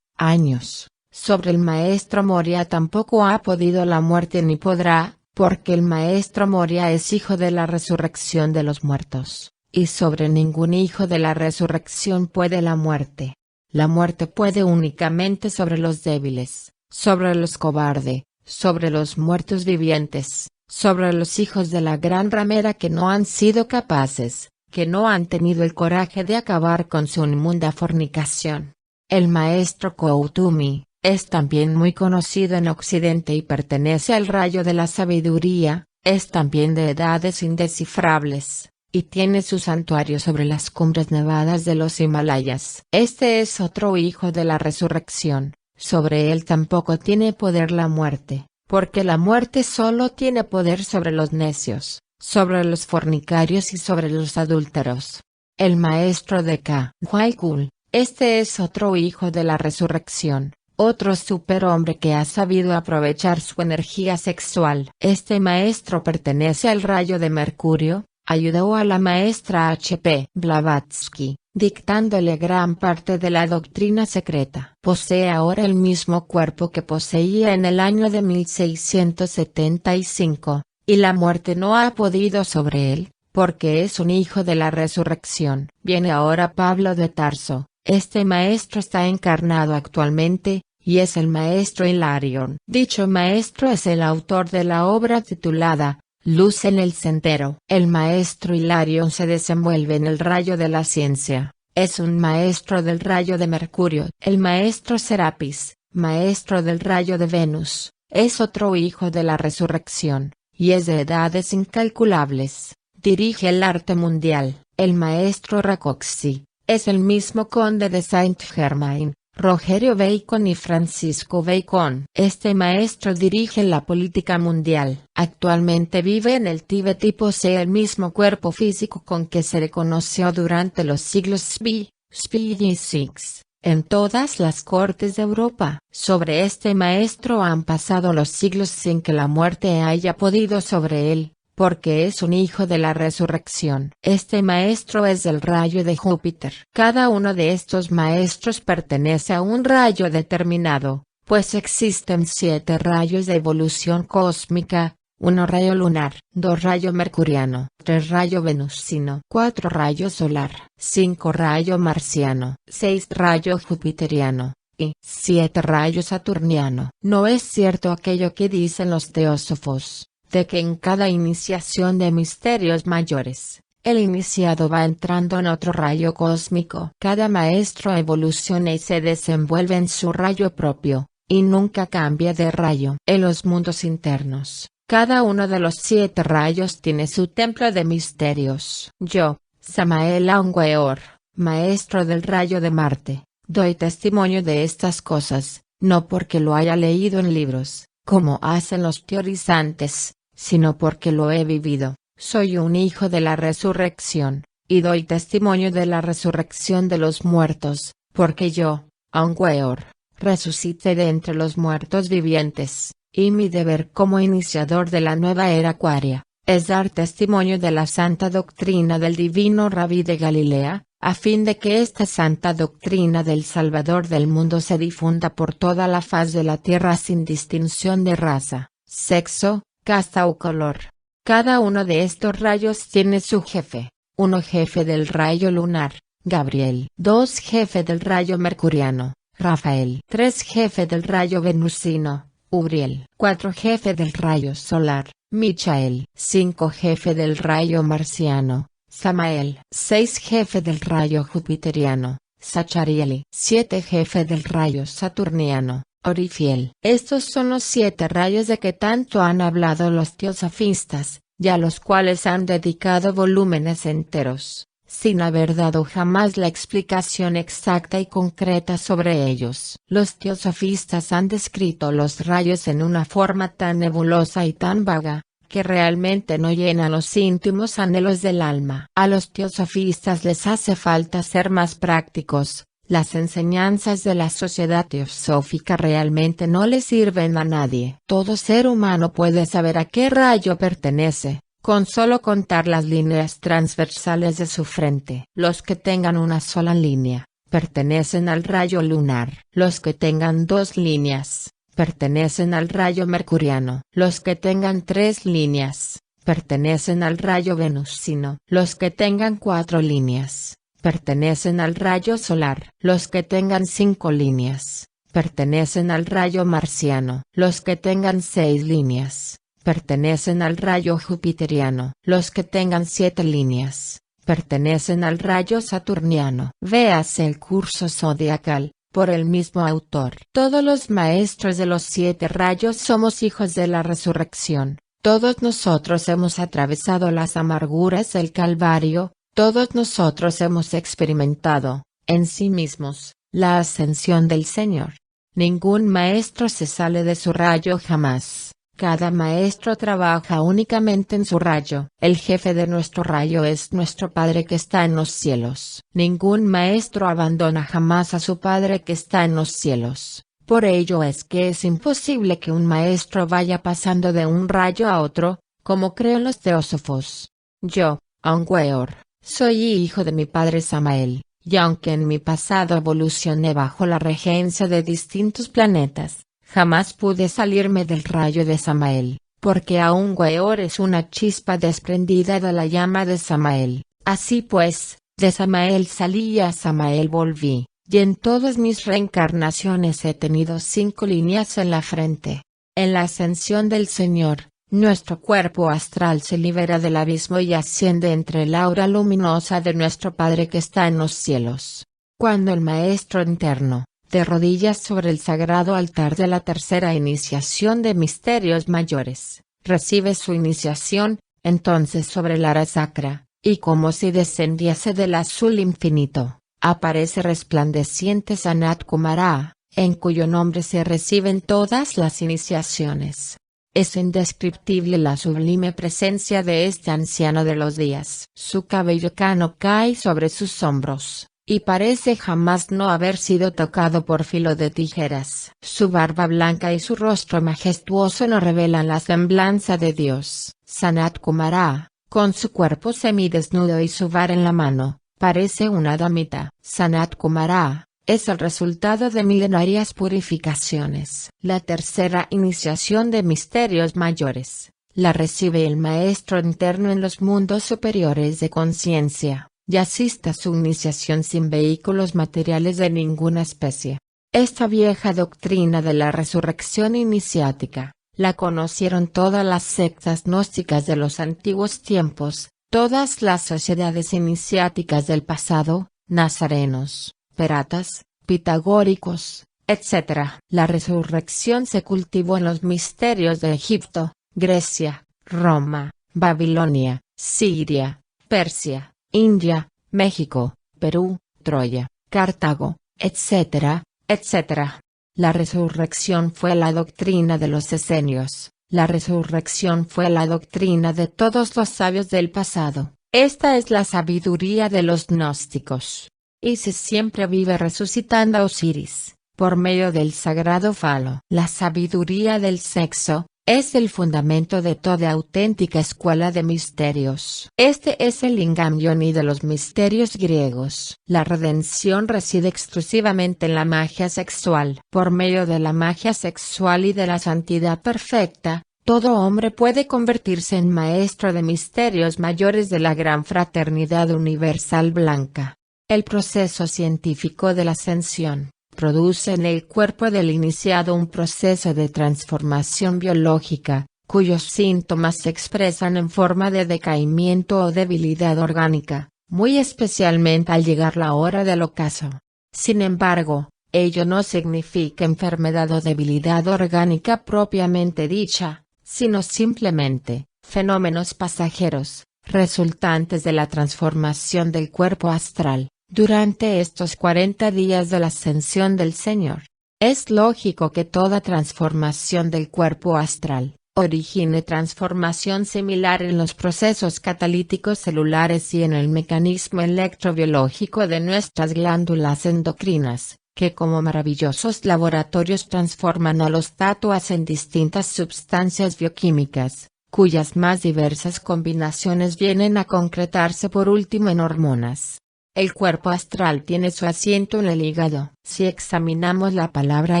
años. Sobre el maestro Moria tampoco ha podido la muerte ni podrá, porque el maestro Moria es hijo de la resurrección de los muertos, y sobre ningún hijo de la resurrección puede la muerte. La muerte puede únicamente sobre los débiles, sobre los cobardes, sobre los muertos vivientes, sobre los hijos de la gran ramera que no han sido capaces, que no han tenido el coraje de acabar con su inmunda fornicación. El maestro Koutumi es también muy conocido en Occidente y pertenece al rayo de la sabiduría, es también de edades indescifrables, y tiene su santuario sobre las cumbres nevadas de los Himalayas. Este es otro hijo de la resurrección, sobre él tampoco tiene poder la muerte, porque la muerte solo tiene poder sobre los necios, sobre los fornicarios y sobre los adúlteros. El maestro de Ka-Waikul, este es otro hijo de la resurrección, otro superhombre que ha sabido aprovechar su energía sexual. Este maestro pertenece al rayo de Mercurio, ayudó a la maestra H.P. Blavatsky, dictándole gran parte de la doctrina secreta. Posee ahora el mismo cuerpo que poseía en el año de 1675, y la muerte no ha podido sobre él, porque es un hijo de la resurrección. Viene ahora Pablo de Tarso. Este maestro está encarnado actualmente, y es el maestro Hilarión. Dicho maestro es el autor de la obra titulada Luz en el Sendero. El maestro Hilarión se desenvuelve en el rayo de la ciencia, es un maestro del rayo de Mercurio. El maestro Serapis, maestro del rayo de Venus, es otro hijo de la resurrección, y es de edades incalculables, dirige el arte mundial. El maestro Rakoczy es el mismo conde de Saint-Germain, Rogerio Bacon y Francisco Bacon. Este maestro dirige la política mundial. Actualmente vive en el Tíbet y posee el mismo cuerpo físico con que se le conoció durante los siglos Spi y Six, en todas las cortes de Europa. Sobre este maestro han pasado los siglos sin que la muerte haya podido sobre él, porque es un hijo de la resurrección. Este maestro es del rayo de Júpiter. Cada uno de estos maestros pertenece a un rayo determinado, pues existen 7 rayos de evolución cósmica: 1 rayo lunar, 2 rayo mercuriano, 3 rayo venusino, 4 rayo solar, 5 rayo marciano, 6 rayo jupiteriano, y 7 rayo saturniano. No es cierto aquello que dicen los teósofos, de que en cada iniciación de misterios mayores, el iniciado va entrando en otro rayo cósmico. Cada maestro evoluciona y se desenvuelve en su rayo propio, y nunca cambia de rayo. En los mundos internos, cada uno de los 7 rayos tiene su templo de misterios. Yo, Samael Aung-Weor, maestro del rayo de Marte, doy testimonio de estas cosas, no porque lo haya leído en libros, como hacen los teorizantes, sino porque lo he vivido. Soy un hijo de la resurrección, y doy testimonio de la resurrección de los muertos, porque yo, Aung-Weor, resucité de entre los muertos vivientes, y mi deber como iniciador de la nueva era acuaria, es dar testimonio de la santa doctrina del divino Rabí de Galilea, a fin de que esta santa doctrina del Salvador del mundo se difunda por toda la faz de la tierra sin distinción de raza, sexo, casta o color. Cada uno de estos rayos tiene su jefe: 1 jefe del rayo lunar, Gabriel; 2 jefe del rayo mercuriano, Rafael; 3 jefe del rayo venusino, Uriel; 4 jefe del rayo solar, Michael; 5 jefe del rayo marciano, Samael; 6 jefe del rayo jupiteriano, Sacharieli; 7 jefe del rayo saturniano, Orifiel. Estos son los 7 rayos de que tanto han hablado los teosofistas, y a los cuales han dedicado volúmenes enteros, sin haber dado jamás la explicación exacta y concreta sobre ellos. Los teosofistas han descrito los rayos en una forma tan nebulosa y tan vaga, que realmente no llena los íntimos anhelos del alma. A los teosofistas les hace falta ser más prácticos. Las enseñanzas de la sociedad teosófica realmente no le sirven a nadie. Todo ser humano puede saber a qué rayo pertenece, con solo contar las líneas transversales de su frente. Los que tengan una sola línea, pertenecen al rayo lunar. Los que tengan 2 líneas, pertenecen al rayo mercuriano. Los que tengan 3 líneas, pertenecen al rayo venusino. Los que tengan 4 líneas, pertenecen al rayo solar. Los que tengan 5 líneas, pertenecen al rayo marciano. Los que tengan 6 líneas, pertenecen al rayo jupiteriano. Los que tengan 7 líneas, pertenecen al rayo saturniano. Véase el curso zodiacal, por el mismo autor. Todos los maestros de los 7 rayos somos hijos de la resurrección. Todos nosotros hemos atravesado las amarguras del Calvario, todos nosotros hemos experimentado, en sí mismos, la ascensión del Señor. Ningún maestro se sale de su rayo jamás. Cada maestro trabaja únicamente en su rayo. El jefe de nuestro rayo es nuestro Padre que está en los cielos. Ningún maestro abandona jamás a su Padre que está en los cielos. Por ello es que es imposible que un maestro vaya pasando de un rayo a otro, como creen los teósofos. Yo, Onweor, soy hijo de mi padre Samael, y aunque en mi pasado evolucioné bajo la regencia de distintos planetas, jamás pude salirme del rayo de Samael, porque Onweor es una chispa desprendida de la llama de Samael. Así pues, de Samael salí y a Samael volví, y en todas mis reencarnaciones he tenido 5 líneas en la frente. En la ascensión del Señor, nuestro cuerpo astral se libera del abismo y asciende entre el aura luminosa de nuestro Padre que está en los cielos. Cuando el Maestro interno, de rodillas sobre el sagrado altar de la tercera iniciación de misterios mayores, recibe su iniciación, entonces sobre el ara sacra, y como si descendiese del azul infinito, aparece resplandeciente Sanat Kumara, en cuyo nombre se reciben todas las iniciaciones. Es indescriptible la sublime presencia de este anciano de los días. Su cabello cano cae sobre sus hombros, y parece jamás no haber sido tocado por filo de tijeras. Su barba blanca y su rostro majestuoso nos revelan la semblanza de Dios. Sanat Kumara, con su cuerpo semidesnudo y su vara en la mano, parece una damita. Sanat Kumara es el resultado de milenarias purificaciones. La tercera iniciación de misterios mayores, la recibe el Maestro interno en los mundos superiores de conciencia, y asiste a su iniciación sin vehículos materiales de ninguna especie. Esta vieja doctrina de la resurrección iniciática, la conocieron todas las sectas gnósticas de los antiguos tiempos, todas las sociedades iniciáticas del pasado, nazarenos, peratas, pitagóricos, etc. La resurrección se cultivó en los misterios de Egipto, Grecia, Roma, Babilonia, Siria, Persia, India, México, Perú, Troya, Cartago, etc., etc. La resurrección fue la doctrina de los esenios, la resurrección fue la doctrina de todos los sabios del pasado. Esta es la sabiduría de los gnósticos. Isis siempre vive resucitando a Osiris, por medio del sagrado falo. La sabiduría del sexo, es el fundamento de toda auténtica escuela de misterios. Este es el lingam yoni de los misterios griegos. La redención reside exclusivamente en la magia sexual. Por medio de la magia sexual y de la santidad perfecta, todo hombre puede convertirse en maestro de misterios mayores de la gran fraternidad universal blanca. El proceso científico de la ascensión produce en el cuerpo del iniciado un proceso de transformación biológica, cuyos síntomas se expresan en forma de decaimiento o debilidad orgánica, muy especialmente al llegar la hora del ocaso. Sin embargo, ello no significa enfermedad o debilidad orgánica propiamente dicha, sino simplemente fenómenos pasajeros, resultantes de la transformación del cuerpo astral. Durante estos 40 días de la ascensión del Señor, es lógico que toda transformación del cuerpo astral origine transformación similar en los procesos catalíticos celulares y en el mecanismo electrobiológico de nuestras glándulas endocrinas, que como maravillosos laboratorios transforman a los tatuas en distintas sustancias bioquímicas, cuyas más diversas combinaciones vienen a concretarse por último en hormonas. El cuerpo astral tiene su asiento en el hígado. Si examinamos la palabra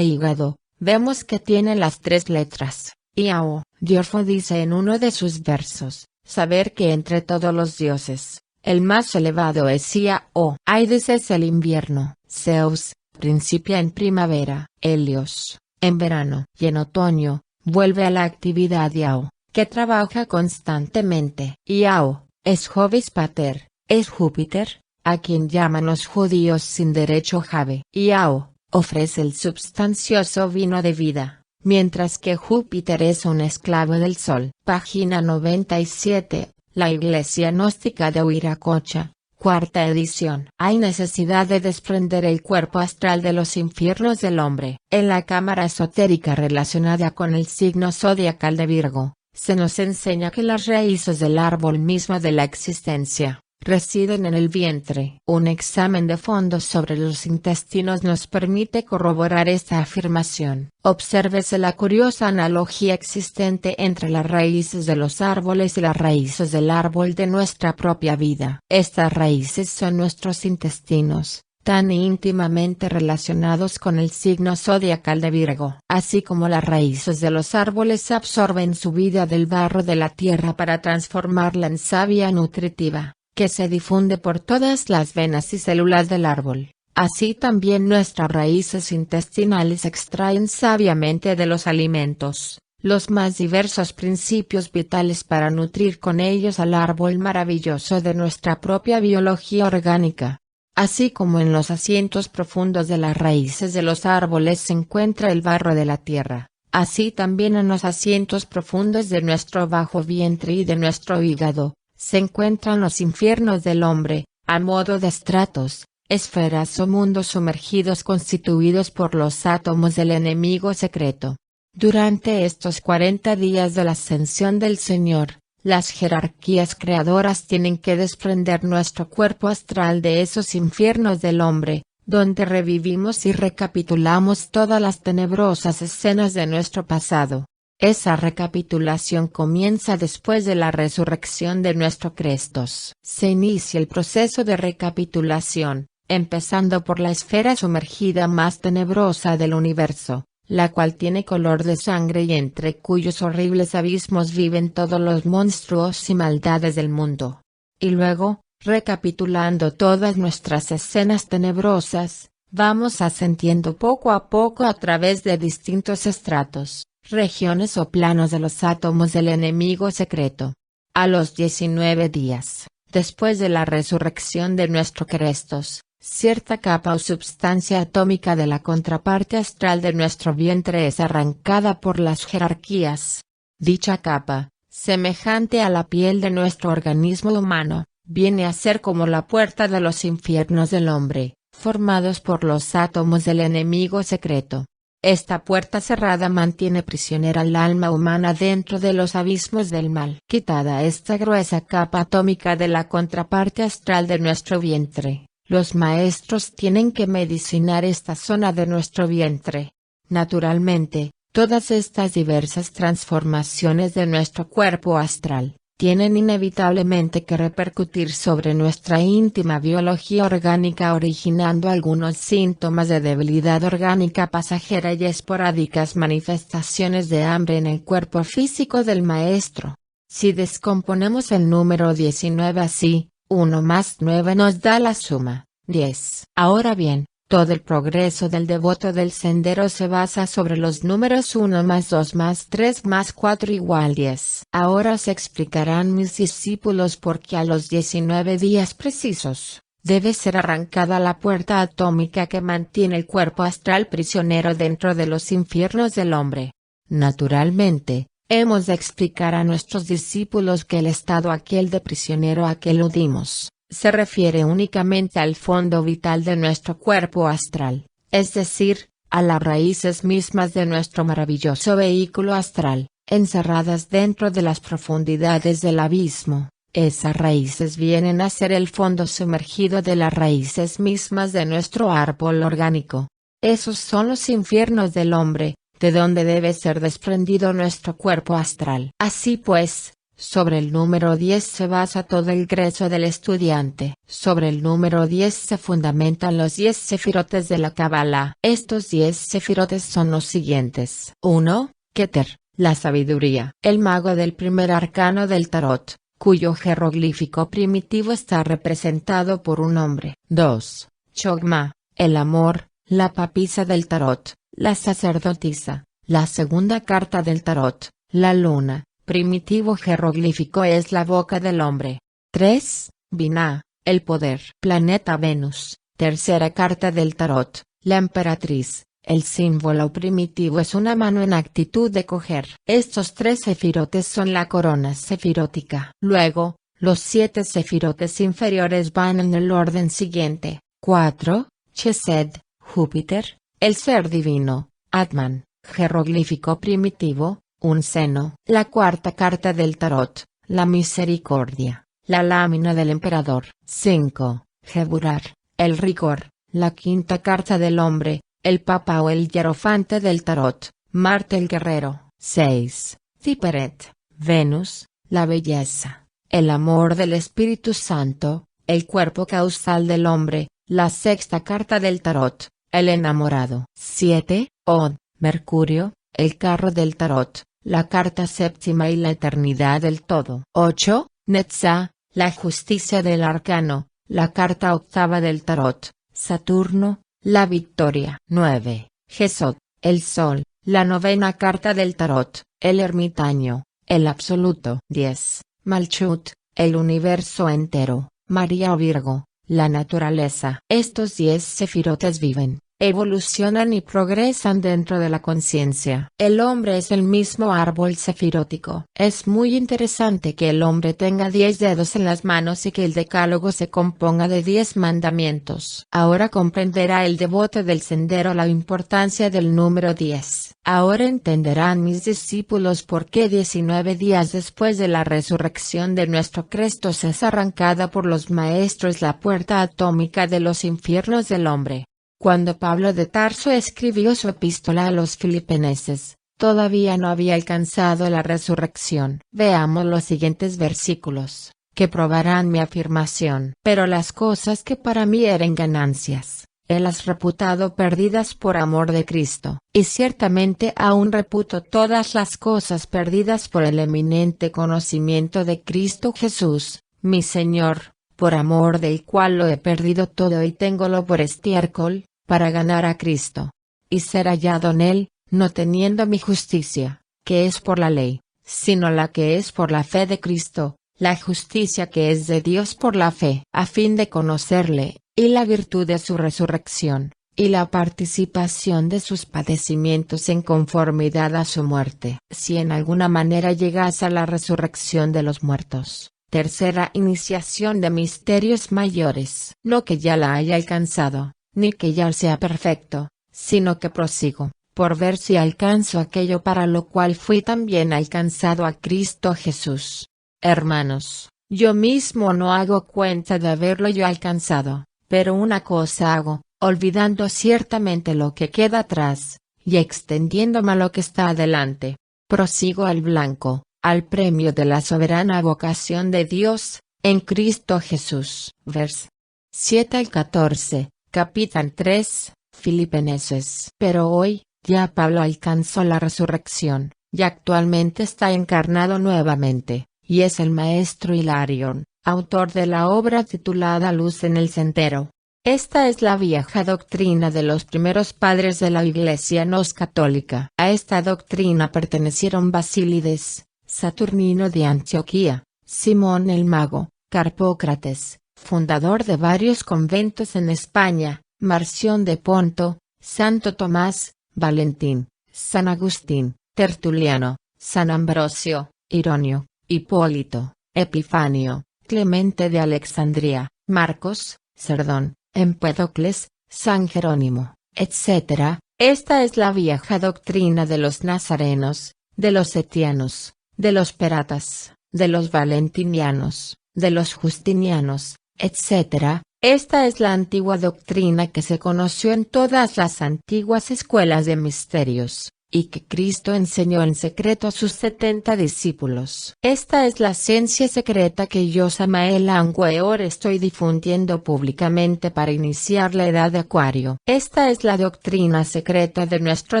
hígado, vemos que tiene las 3 letras, Iao. Diorfo dice en uno de sus versos, saber que entre todos los dioses, el más elevado es Iao. Aides es el invierno, Zeus, principia en primavera, Helios, en verano y en otoño, vuelve a la actividad Iao, que trabaja constantemente. Iao, es Jovis Pater, es Júpiter, a quien llaman los judíos sin derecho Jave. Iao, ofrece el substancioso vino de vida, mientras que Júpiter es un esclavo del Sol. Página 97, La Iglesia Gnóstica de Huiracocha, cuarta edición. Hay necesidad de desprender el cuerpo astral de los infiernos del hombre. En la cámara esotérica relacionada con el signo zodiacal de Virgo, se nos enseña que las raíces del árbol mismo de la existencia residen en el vientre. Un examen de fondo sobre los intestinos nos permite corroborar esta afirmación. Obsérvese la curiosa analogía existente entre las raíces de los árboles y las raíces del árbol de nuestra propia vida. Estas raíces son nuestros intestinos, tan íntimamente relacionados con el signo zodiacal de Virgo. Así como las raíces de los árboles absorben su vida del barro de la tierra para transformarla en savia nutritiva, que se difunde por todas las venas y células del árbol, así también nuestras raíces intestinales extraen sabiamente de los alimentos los más diversos principios vitales para nutrir con ellos al árbol maravilloso de nuestra propia biología orgánica. Así como en los asientos profundos de las raíces de los árboles se encuentra el barro de la tierra, así también en los asientos profundos de nuestro bajo vientre y de nuestro hígado, se encuentran los infiernos del hombre, a modo de estratos, esferas o mundos sumergidos constituidos por los átomos del enemigo secreto. Durante estos 40 días de la ascensión del Señor, las jerarquías creadoras tienen que desprender nuestro cuerpo astral de esos infiernos del hombre, donde revivimos y recapitulamos todas las tenebrosas escenas de nuestro pasado. Esa recapitulación comienza después de la resurrección de nuestro Crestos. Se inicia el proceso de recapitulación, empezando por la esfera sumergida más tenebrosa del universo, la cual tiene color de sangre y entre cuyos horribles abismos viven todos los monstruos y maldades del mundo. Y luego, recapitulando todas nuestras escenas tenebrosas, vamos ascendiendo poco a poco a través de distintos estratos, regiones o planos de los átomos del enemigo secreto. A los 19 días, después de la resurrección de nuestro Crestos, cierta capa o substancia atómica de la contraparte astral de nuestro vientre es arrancada por las jerarquías. Dicha capa, semejante a la piel de nuestro organismo humano, viene a ser como la puerta de los infiernos del hombre, formados por los átomos del enemigo secreto. Esta puerta cerrada mantiene prisionera al alma humana dentro de los abismos del mal. Quitada esta gruesa capa atómica de la contraparte astral de nuestro vientre, los maestros tienen que medicinar esta zona de nuestro vientre. Naturalmente, todas estas diversas transformaciones de nuestro cuerpo astral tienen inevitablemente que repercutir sobre nuestra íntima biología orgánica, originando algunos síntomas de debilidad orgánica pasajera y esporádicas manifestaciones de hambre en el cuerpo físico del maestro. Si descomponemos el número 19 así, 1 más 9 nos da la suma 10. Ahora bien, todo el progreso del devoto del sendero se basa sobre los números 1 más 2 más 3 más 4 igual 10. Ahora se explicarán mis discípulos por qué a los 19 días precisos, debe ser arrancada la puerta atómica que mantiene el cuerpo astral prisionero dentro de los infiernos del hombre. Naturalmente, hemos de explicar a nuestros discípulos que el estado aquel de prisionero a que aludimos se refiere únicamente al fondo vital de nuestro cuerpo astral, es decir, a las raíces mismas de nuestro maravilloso vehículo astral, encerradas dentro de las profundidades del abismo. Esas raíces vienen a ser el fondo sumergido de las raíces mismas de nuestro árbol orgánico. Esos son los infiernos del hombre, de donde debe ser desprendido nuestro cuerpo astral. Así pues, sobre el número 10 se basa todo el grueso del estudiante. Sobre el número 10 se fundamentan los 10 sefirotes de la Kabbalah. Estos 10 sefirotes son los siguientes. 1. Keter, la sabiduría. El mago del primer arcano del tarot, cuyo jeroglífico primitivo está representado por un hombre. 2. Chogma, el amor, la papisa del tarot, la sacerdotisa. La segunda carta del tarot, la luna. Primitivo jeroglífico es la boca del hombre. 3. Binah, el poder. Planeta Venus. Tercera carta del tarot, la emperatriz. El símbolo primitivo es una mano en actitud de coger. Estos 3 sefirotes son la corona sefirótica. Luego, los 7 sefirotes inferiores van en el orden siguiente. 4. Chesed, Júpiter, el ser divino. Atman, jeroglífico primitivo. Un seno. La cuarta carta del tarot, la misericordia, la lámina del emperador. 5. Geburar, el rigor. La quinta carta del hombre, el papa o el hierofante del tarot, Marte el guerrero. 6. Tiperet, Venus, la belleza, el amor del Espíritu Santo, el cuerpo causal del hombre. La sexta carta del tarot, el enamorado. 7. Od, Mercurio, el carro del tarot. La carta séptima y la eternidad del todo. 8. Netzah, la justicia del arcano, la carta octava del tarot. Saturno, la victoria. 9. Jesod, el sol, la novena carta del tarot, el ermitaño, el absoluto. 10. Malchut, el universo entero, María o Virgo, la naturaleza. Estos 10 sefirotes viven, evolucionan y progresan dentro de la conciencia. El hombre es el mismo árbol sefirótico. Es muy interesante que el hombre tenga 10 dedos en las manos y que el decálogo se componga de 10 mandamientos. Ahora comprenderá el devoto del sendero la importancia del número 10. Ahora entenderán mis discípulos por qué 19 días después de la resurrección de nuestro Cristo es arrancada por los maestros la puerta atómica de los infiernos del hombre. Cuando Pablo de Tarso escribió su epístola a los filipenses, todavía no había alcanzado la resurrección. Veamos los siguientes versículos, que probarán mi afirmación. Pero las cosas que para mí eran ganancias, las reputado perdidas por amor de Cristo, y ciertamente aún reputo todas las cosas perdidas por el eminente conocimiento de Cristo Jesús, mi Señor, por amor del cual lo he perdido todo y téngolo por estiércol, para ganar a Cristo, y ser hallado en él, no teniendo mi justicia, que es por la ley, sino la que es por la fe de Cristo, la justicia que es de Dios por la fe, a fin de conocerle, y la virtud de su resurrección, y la participación de sus padecimientos en conformidad a su muerte. Si en alguna manera llegase a la resurrección de los muertos. Tercera iniciación de misterios mayores. No que ya la haya alcanzado, ni que ya sea perfecto, sino que prosigo, por ver si alcanzo aquello para lo cual fui también alcanzado a Cristo Jesús. Hermanos, yo mismo no hago cuenta de haberlo yo alcanzado, pero una cosa hago, olvidando ciertamente lo que queda atrás, y extendiéndome a lo que está adelante, prosigo al blanco, al premio de la soberana vocación de Dios, en Cristo Jesús. Vers. 7 al 14. Capítulo 3, Filipenses. Pero hoy, ya Pablo alcanzó la resurrección, y actualmente está encarnado nuevamente, y es el maestro Hilarión, autor de la obra titulada Luz en el Sendero. Esta es la vieja doctrina de los primeros padres de la Iglesia no católica. A esta doctrina pertenecieron Basílides, Saturnino de Antioquía, Simón el Mago, Carpócrates, fundador de varios conventos en España, Marción de Ponto, Santo Tomás, Valentín, San Agustín, Tertuliano, San Ambrosio, Ironio, Hipólito, Epifanio, Clemente de Alexandría, Marcos, Cerdón, Empédocles, San Jerónimo, etc. Esta es la vieja doctrina de los nazarenos, de los etianos, de los peratas, de los valentinianos, de los justinianos, etc. Esta es la antigua doctrina que se conoció en todas las antiguas escuelas de misterios, y que Cristo enseñó en secreto a sus 70 discípulos. Esta es la ciencia secreta que yo, Samael Aung-Weor, estoy difundiendo públicamente para iniciar la edad de Acuario. Esta es la doctrina secreta de nuestro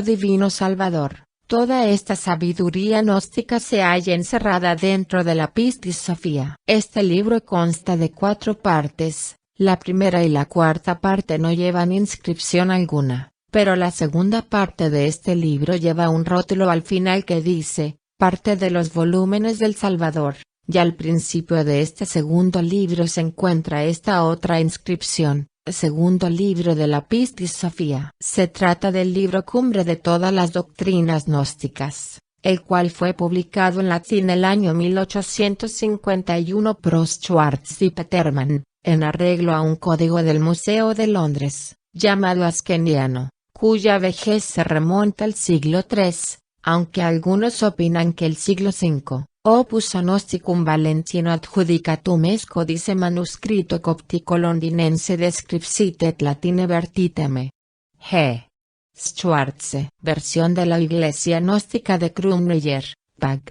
divino Salvador. Toda esta sabiduría gnóstica se halla encerrada dentro de la Pistis Sophia. Este libro consta de 4 partes, la primera y la cuarta parte no llevan inscripción alguna. Pero la segunda parte de este libro lleva un rótulo al final que dice, parte de los volúmenes del Salvador, y al principio de este segundo libro se encuentra esta otra inscripción, segundo libro de la Pistis Sophia. Se trata del libro cumbre de todas las doctrinas gnósticas, el cual fue publicado en latín el año 1851 por Schwartz y Petermann, en arreglo a un código del Museo de Londres, llamado Askeniano, cuya vejez se remonta al siglo III, aunque algunos opinan que el siglo V. Opus Gnosticum Valentino adjudicatum est codice manuscrito coptico londinense descripsit et latine vertiteme. G. Schwartze. Versión de la Iglesia Gnóstica de Krummeyer, Pag.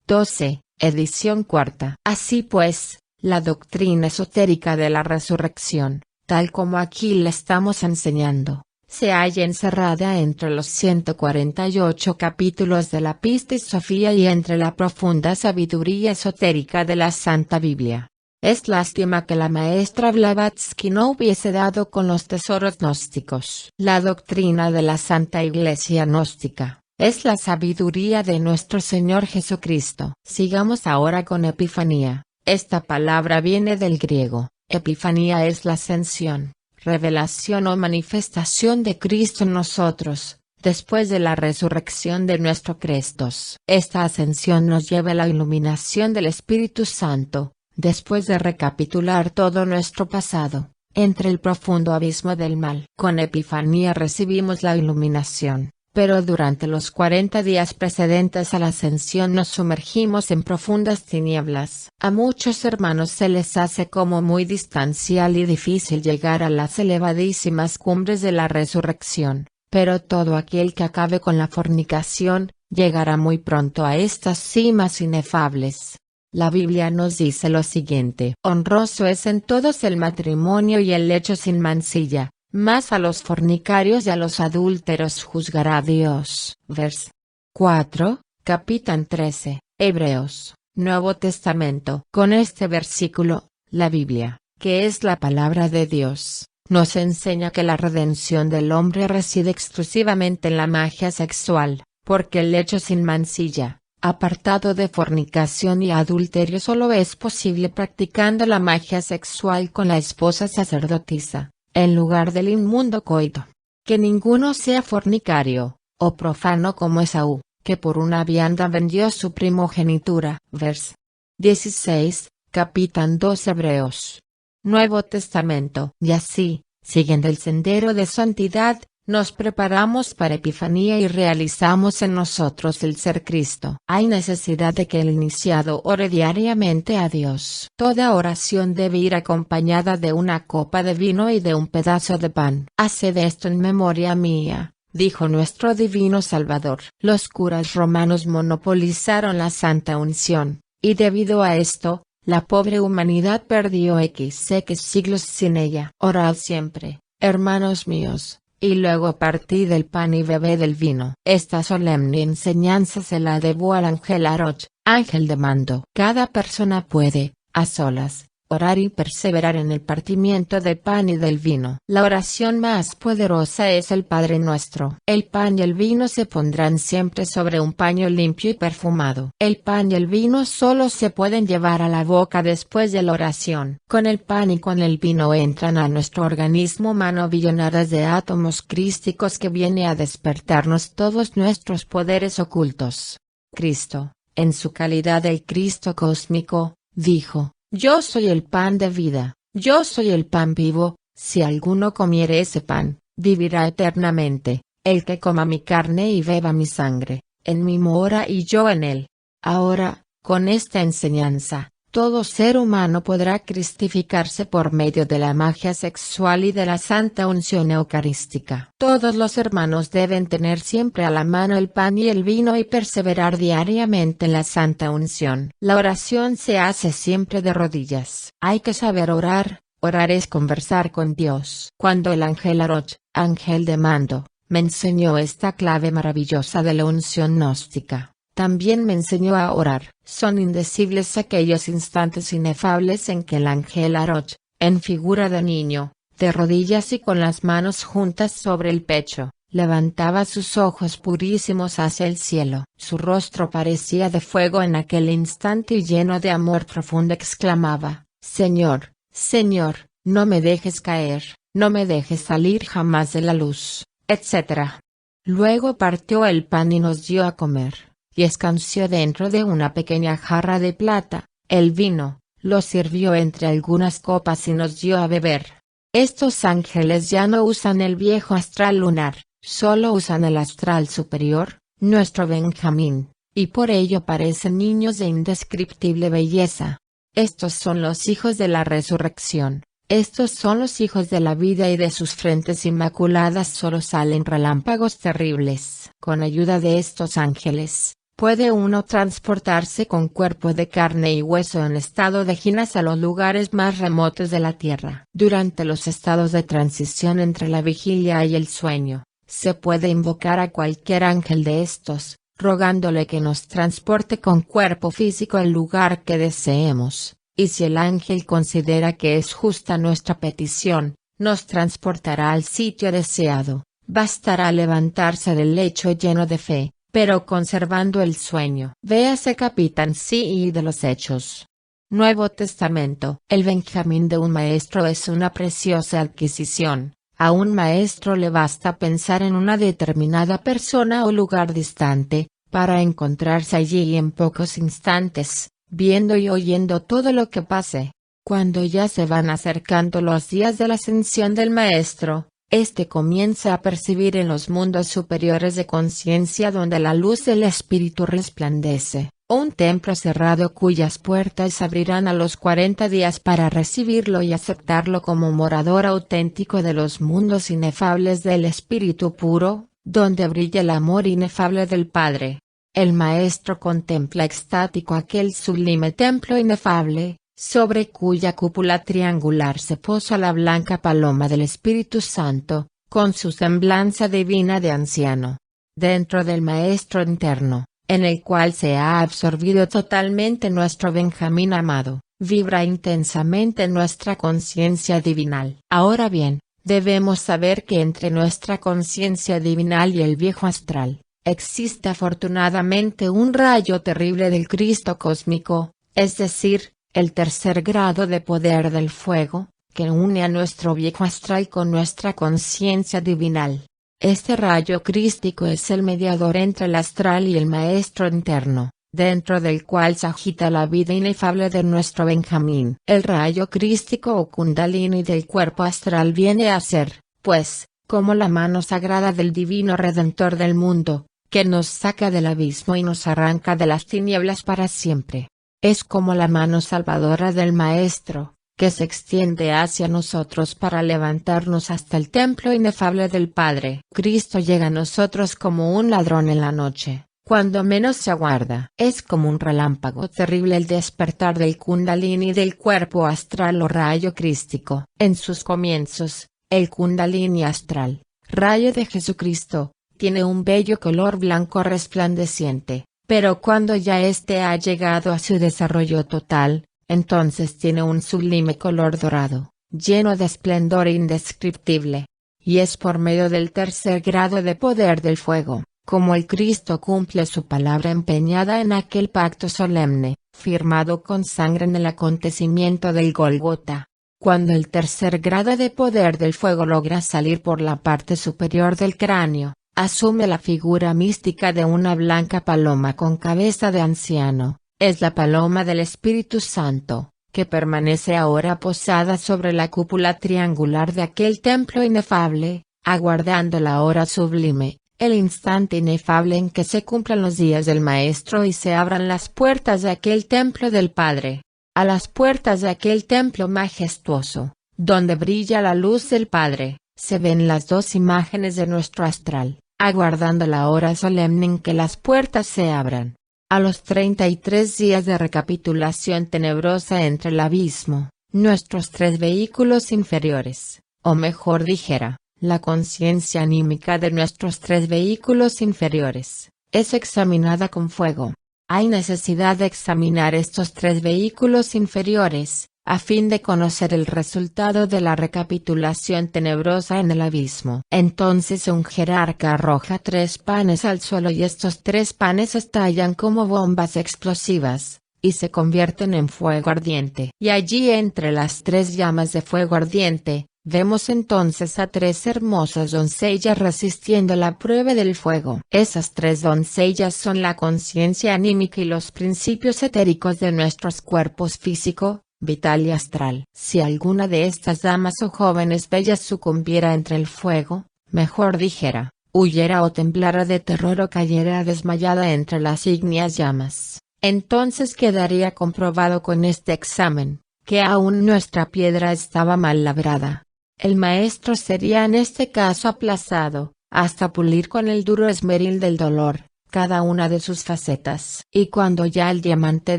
12, edición cuarta. Así pues, la doctrina esotérica de la resurrección, tal como aquí la estamos enseñando, se halla encerrada entre los 148 capítulos de la Pistis Sophia y entre la profunda sabiduría esotérica de la Santa Biblia. Es lástima que la maestra Blavatsky no hubiese dado con los tesoros gnósticos. La doctrina de la Santa Iglesia Gnóstica es la sabiduría de nuestro Señor Jesucristo. Sigamos ahora con Epifanía. Esta palabra viene del griego. Epifanía es la ascensión, revelación o manifestación de Cristo en nosotros, después de la resurrección de nuestro Cristo. Esta ascensión nos lleva a la iluminación del Espíritu Santo, después de recapitular todo nuestro pasado, entre el profundo abismo del mal. Con Epifanía recibimos la iluminación, pero durante los 40 días precedentes a la ascensión nos sumergimos en profundas tinieblas. A muchos hermanos se les hace como muy distancial y difícil llegar a las elevadísimas cumbres de la resurrección, pero todo aquel que acabe con la fornicación, llegará muy pronto a estas cimas inefables. La Biblia nos dice lo siguiente: honroso es en todos el matrimonio y el lecho sin mancilla, mas a los fornicarios y a los adúlteros juzgará Dios. Vers. 4, capítulo 13, Hebreos, Nuevo Testamento. Con este versículo, la Biblia, que es la palabra de Dios, nos enseña que la redención del hombre reside exclusivamente en la magia sexual, porque el lecho sin mancilla, apartado de fornicación y adulterio, solo es posible practicando la magia sexual con la esposa sacerdotisa, en lugar del inmundo coito. Que ninguno sea fornicario, o profano como Esaú, que por una vianda vendió su primogenitura. Vers. 16, capítulo 2 Hebreos. Nuevo Testamento. Y así, siguiendo el sendero de santidad, nos preparamos para Epifanía y realizamos en nosotros el ser Cristo. Hay necesidad de que el iniciado ore diariamente a Dios. Toda oración debe ir acompañada de una copa de vino y de un pedazo de pan. Haced esto en memoria mía, dijo nuestro divino Salvador. Los curas romanos monopolizaron la santa unción, y debido a esto, la pobre humanidad perdió x siglos sin ella. Orad siempre, hermanos míos, y luego partid del pan y bebed del vino. Esta solemne enseñanza se la debo al ángel Aroch, ángel de mando. Cada persona puede, a solas, orar y perseverar en el partimiento del pan y del vino. La oración más poderosa es el Padre Nuestro. El pan y el vino se pondrán siempre sobre un paño limpio y perfumado. El pan y el vino solo se pueden llevar a la boca después de la oración. Con el pan y con el vino entran a nuestro organismo manovilladas de átomos crísticos que viene a despertarnos todos nuestros poderes ocultos. Cristo, en su calidad de Cristo cósmico, dijo: yo soy el pan de vida, yo soy el pan vivo, si alguno comiere ese pan, vivirá eternamente. El que coma mi carne y beba mi sangre, en mí mora y yo en él. Ahora, con esta enseñanza, Todo ser humano podrá cristificarse por medio de la magia sexual y de la santa unción eucarística. Todos los hermanos deben tener siempre a la mano el pan y el vino y perseverar diariamente en la santa unción. La oración se hace siempre de rodillas. Hay que saber orar. Orar es conversar con Dios. Cuando el ángel Aroch, ángel de mando, me enseñó esta clave maravillosa de la unción gnóstica, también me enseñó a orar. Son indecibles aquellos instantes inefables en que el ángel Aroch, en figura de niño, de rodillas y con las manos juntas sobre el pecho, levantaba sus ojos purísimos hacia el cielo. Su rostro parecía de fuego en aquel instante y lleno de amor profundo exclamaba: Señor, Señor, no me dejes caer, no me dejes salir jamás de la luz, etc. Luego partió el pan y nos dio a comer, y escanció dentro de una pequeña jarra de plata el vino, lo sirvió entre algunas copas y nos dio a beber. Estos ángeles ya no usan el viejo astral lunar, solo usan el astral superior, nuestro Benjamín, y por ello parecen niños de indescriptible belleza. Estos son los hijos de la resurrección, estos son los hijos de la vida y de sus frentes inmaculadas solo salen relámpagos terribles. Con ayuda de estos ángeles, puede uno transportarse con cuerpo de carne y hueso en estado de jinas a los lugares más remotos de la tierra. Durante los estados de transición entre la vigilia y el sueño, se puede invocar a cualquier ángel de estos, rogándole que nos transporte con cuerpo físico al lugar que deseemos, y si el ángel considera que es justa nuestra petición, nos transportará al sitio deseado. Bastará levantarse del lecho lleno de fe, pero conservando el sueño. Véase Capitán C.I. de los Hechos. Nuevo Testamento. El Benjamín de un maestro es una preciosa adquisición. A un maestro le basta pensar en una determinada persona o lugar distante, para encontrarse allí en pocos instantes, viendo y oyendo todo lo que pase. Cuando ya se van acercando los días de la ascensión del maestro, este comienza a percibir en los mundos superiores de conciencia donde la luz del espíritu resplandece, un templo cerrado cuyas puertas abrirán a los 40 días para recibirlo y aceptarlo como morador auténtico de los mundos inefables del espíritu puro, donde brilla el amor inefable del Padre. El maestro contempla extático aquel sublime templo inefable, sobre cuya cúpula triangular se posa la blanca paloma del Espíritu Santo, con su semblanza divina de anciano. Dentro del maestro interno, en el cual se ha absorbido totalmente nuestro Benjamín amado, vibra intensamente nuestra conciencia divinal. Ahora bien, debemos saber que entre nuestra conciencia divinal y el viejo astral, existe afortunadamente un rayo terrible del Cristo cósmico, es decir, el tercer grado de poder del fuego, que une a nuestro viejo astral con nuestra conciencia divinal. Este rayo crístico es el mediador entre el astral y el maestro interno, dentro del cual se agita la vida inefable de nuestro Benjamín. El rayo crístico o kundalini del cuerpo astral viene a ser, pues, como la mano sagrada del divino Redentor del mundo, que nos saca del abismo y nos arranca de las tinieblas para siempre. Es como la mano salvadora del Maestro, que se extiende hacia nosotros para levantarnos hasta el templo inefable del Padre. Cristo llega a nosotros como un ladrón en la noche, cuando menos se aguarda. Es como un relámpago terrible el despertar del Kundalini del cuerpo astral o rayo crístico. En sus comienzos, el Kundalini astral, rayo de Jesucristo, tiene un bello color blanco resplandeciente. Pero cuando ya éste ha llegado a su desarrollo total, entonces tiene un sublime color dorado, lleno de esplendor indescriptible. Y es por medio del tercer grado de poder del fuego, como el Cristo cumple su palabra empeñada en aquel pacto solemne, firmado con sangre en el acontecimiento del Gólgota. Cuando el tercer grado de poder del fuego logra salir por la parte superior del cráneo, asume la figura mística de una blanca paloma con cabeza de anciano. Es la paloma del Espíritu Santo, que permanece ahora posada sobre la cúpula triangular de aquel templo inefable, aguardando la hora sublime, el instante inefable en que se cumplan los días del Maestro y se abran las puertas de aquel templo del Padre. A las puertas de aquel templo majestuoso, donde brilla la luz del Padre, se ven las dos imágenes de nuestro astral, aguardando la hora solemne en que las puertas se abran. A los 33 días de recapitulación tenebrosa entre el abismo, nuestros tres vehículos inferiores, o mejor dijera, la conciencia anímica de nuestros tres vehículos inferiores, es examinada con fuego. Hay necesidad de examinar estos tres vehículos inferiores, a fin de conocer el resultado de la recapitulación tenebrosa en el abismo. Entonces un jerarca arroja 3 panes al suelo y estos 3 panes estallan como bombas explosivas, y se convierten en fuego ardiente. Y allí entre las 3 llamas de fuego ardiente, vemos entonces a 3 hermosas doncellas resistiendo la prueba del fuego. Esas 3 doncellas son la conciencia anímica y los principios etéricos de nuestros cuerpos físico, vital y astral. Si alguna de estas damas o jóvenes bellas sucumbiera entre el fuego, mejor dijera, huyera o temblara de terror o cayera desmayada entre las ígneas llamas, entonces quedaría comprobado con este examen, que aún nuestra piedra estaba mal labrada. El maestro sería en este caso aplazado, hasta pulir con el duro esmeril del dolor cada una de sus facetas. Y cuando ya el diamante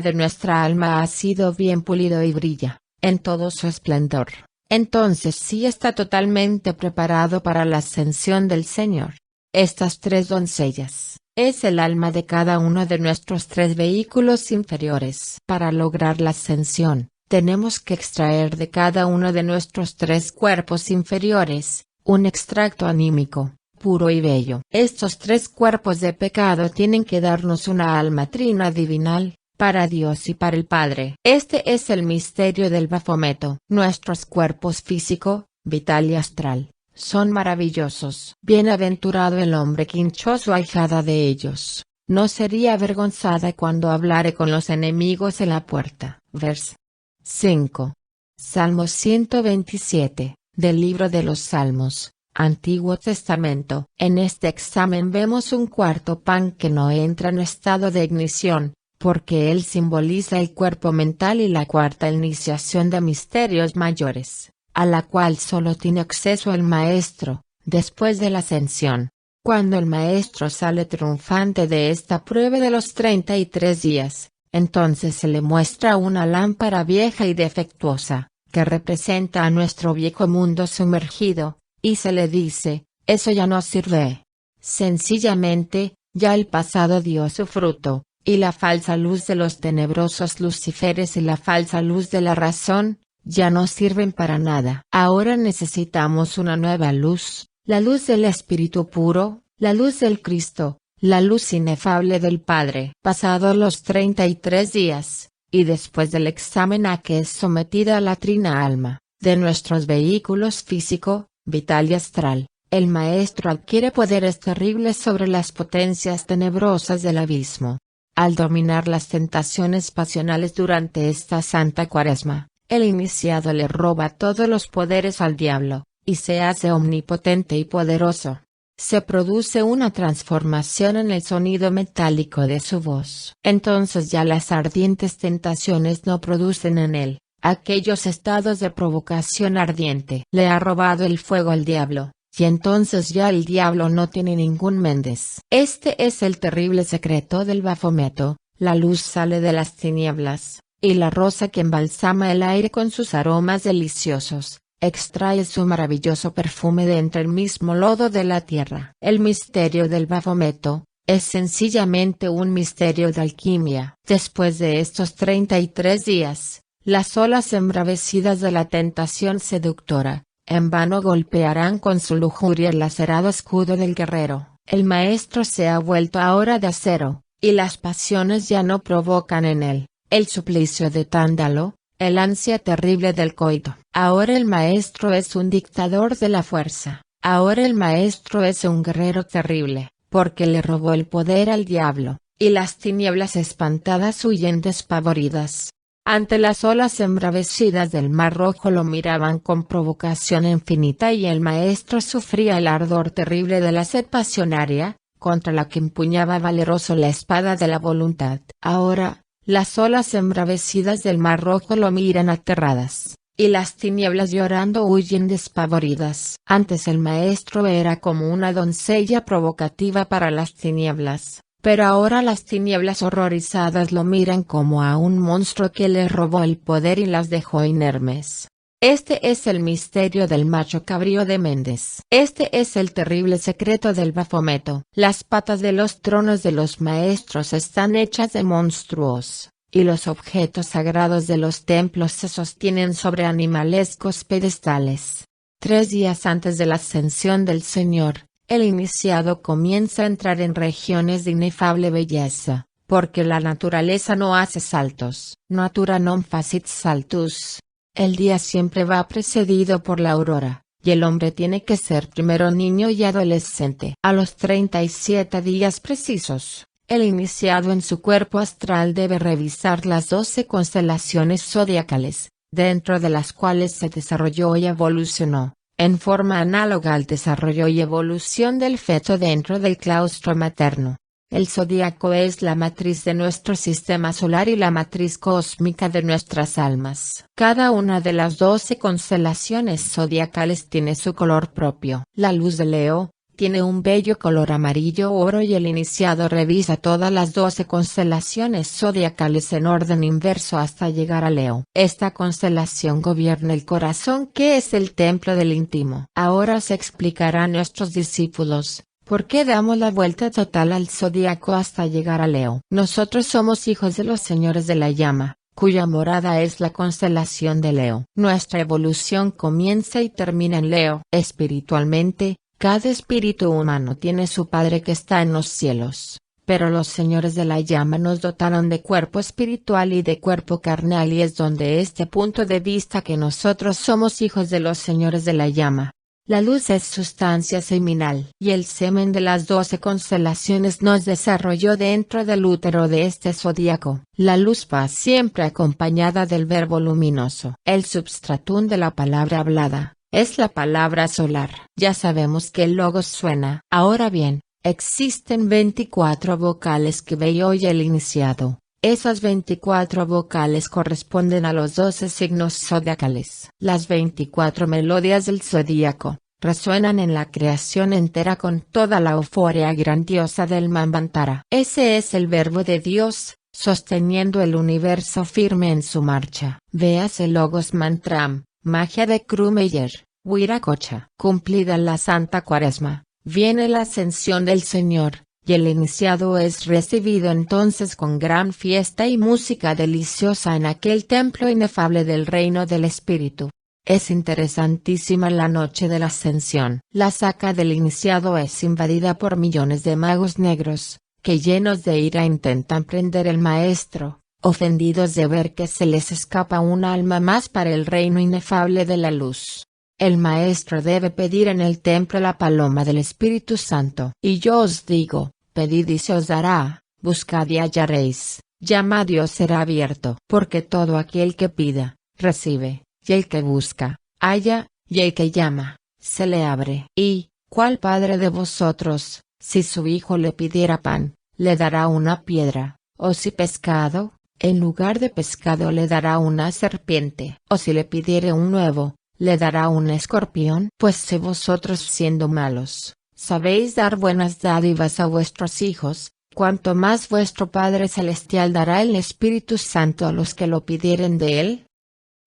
de nuestra alma ha sido bien pulido y brilla, en todo su esplendor, entonces sí está totalmente preparado para la ascensión del Señor. Estas 3 doncellas, es el alma de cada uno de nuestros 3 vehículos inferiores. Para lograr la ascensión, tenemos que extraer de cada uno de nuestros 3 cuerpos inferiores, un extracto anímico, puro y bello. Estos 3 cuerpos de pecado tienen que darnos una alma trina divinal, para Dios y para el Padre. Este es el misterio del Bafometo. Nuestros cuerpos físico, vital y astral, son maravillosos. Bienaventurado el hombre que hinchó su ahijada de ellos, no sería avergonzada cuando hablare con los enemigos en la puerta. Vers. 5. Salmo 127, del libro de los Salmos. Antiguo Testamento. En este examen vemos un cuarto pan que no entra en estado de ignición, porque él simboliza el cuerpo mental y la cuarta iniciación de misterios mayores, a la cual solo tiene acceso el maestro, después de la ascensión. Cuando el maestro sale triunfante de esta prueba de los 33 días, entonces se le muestra una lámpara vieja y defectuosa, que representa a nuestro viejo mundo sumergido, y se le dice, eso ya no sirve. Sencillamente, ya el pasado dio su fruto, y la falsa luz de los tenebrosos luciferes y la falsa luz de la razón, ya no sirven para nada. Ahora necesitamos una nueva luz, la luz del Espíritu puro, la luz del Cristo, la luz inefable del Padre. Pasados los 33 días, y después del examen a que es sometida la trina alma, de nuestros vehículos físico, vital y astral, el maestro adquiere poderes terribles sobre las potencias tenebrosas del abismo. Al dominar las tentaciones pasionales durante esta santa cuaresma, el iniciado le roba todos los poderes al diablo, y se hace omnipotente y poderoso. Se produce una transformación en el sonido metálico de su voz. Entonces ya las ardientes tentaciones no producen en él aquellos estados de provocación ardiente. Le ha robado el fuego al diablo, y entonces ya el diablo no tiene ningún Méndez. Este es el terrible secreto del Bafometo: la luz sale de las tinieblas, y la rosa que embalsama el aire con sus aromas deliciosos, extrae su maravilloso perfume de entre el mismo lodo de la tierra. El misterio del Bafometo es sencillamente un misterio de alquimia. Después de estos 33 días, las olas embravecidas de la tentación seductora, en vano golpearán con su lujuria el lacerado escudo del guerrero. El maestro se ha vuelto ahora de acero, y las pasiones ya no provocan en él el suplicio de Tándalo, el ansia terrible del coito. Ahora el maestro es un dictador de la fuerza. Ahora el maestro es un guerrero terrible, porque le robó el poder al diablo, y las tinieblas espantadas huyen despavoridas. Ante las olas embravecidas del Mar Rojo lo miraban con provocación infinita y el maestro sufría el ardor terrible de la sed pasionaria, contra la que empuñaba valeroso la espada de la voluntad. Ahora, Las olas embravecidas del mar Rojo lo miran aterradas, y las tinieblas llorando huyen despavoridas. Antes el maestro era como una doncella provocativa para las tinieblas, pero ahora las tinieblas horrorizadas lo miran como a un monstruo que les robó el poder y las dejó inermes. Este es el misterio del macho cabrío de Méndez. Este es el terrible secreto del Bafometo. Las patas de los tronos de los maestros están hechas de monstruos, y los objetos sagrados de los templos se sostienen sobre animalescos pedestales. 3 días antes de la ascensión del Señor, el iniciado comienza a entrar en regiones de inefable belleza, porque la naturaleza no hace saltos. Natura non facit saltus. El día siempre va precedido por la aurora, y el hombre tiene que ser primero niño y adolescente. A los 37 días precisos, el iniciado en su cuerpo astral debe revisar las 12 constelaciones zodiacales, dentro de las cuales se desarrolló y evolucionó, en forma análoga al desarrollo y evolución del feto dentro del claustro materno. El zodíaco es la matriz de nuestro sistema solar y la matriz cósmica de nuestras almas. Cada una de las 12 constelaciones zodiacales tiene su color propio. La luz de Leo tiene un bello color amarillo oro y el iniciado revisa todas las 12 constelaciones zodiacales en orden inverso hasta llegar a Leo. Esta constelación gobierna el corazón, que es el templo del íntimo. Ahora se explicará a nuestros discípulos ¿por qué damos la vuelta total al zodíaco hasta llegar a Leo? Nosotros somos hijos de los señores de la llama, cuya morada es la constelación de Leo. Nuestra evolución comienza y termina en Leo. Espiritualmente, cada espíritu humano tiene su Padre que está en los cielos, pero los señores de la llama nos dotaron de cuerpo espiritual y de cuerpo carnal, y es donde este punto de vista que nosotros somos hijos de los señores de la llama. La luz es sustancia seminal, y el semen de las 12 constelaciones nos desarrolló dentro del útero de este zodíaco. La luz va siempre acompañada del verbo luminoso. El substratum de la palabra hablada es la palabra solar. Ya sabemos que el logos suena. Ahora bien, existen 24 vocales que ve y oye el iniciado. Esas 24 vocales corresponden a los 12 signos zodiacales. Las 24 melodías del zodíaco resuenan en la creación entera con toda la euforia grandiosa del Manvantara. Ese es el verbo de Dios, sosteniendo el universo firme en su marcha. Véase Logos Mantram, magia de Krumeyer, Wiracocha. Cumplida la Santa Cuaresma, viene la ascensión del Señor, y el iniciado es recibido entonces con gran fiesta y música deliciosa en aquel templo inefable del reino del Espíritu. Es interesantísima la noche de la ascensión. La saca del iniciado es invadida por millones de magos negros, que llenos de ira intentan prender al maestro, ofendidos de ver que se les escapa un alma más para el reino inefable de la luz. El maestro debe pedir en el templo la paloma del Espíritu Santo. Y yo os digo, pedid y se os dará, buscad y hallaréis, llamad y os será abierto. Porque todo aquel que pida, recibe, y el que busca, halla, y el que llama, se le abre. ¿Y cuál padre de vosotros, si su hijo le pidiera pan, le dará una piedra? O si pescado, en lugar de pescado le dará una serpiente? O si le pidiere un huevo, ¿le dará un escorpión? Pues si vosotros siendo malos, sabéis dar buenas dádivas a vuestros hijos, cuanto más vuestro Padre Celestial dará el Espíritu Santo a los que lo pidieren de él.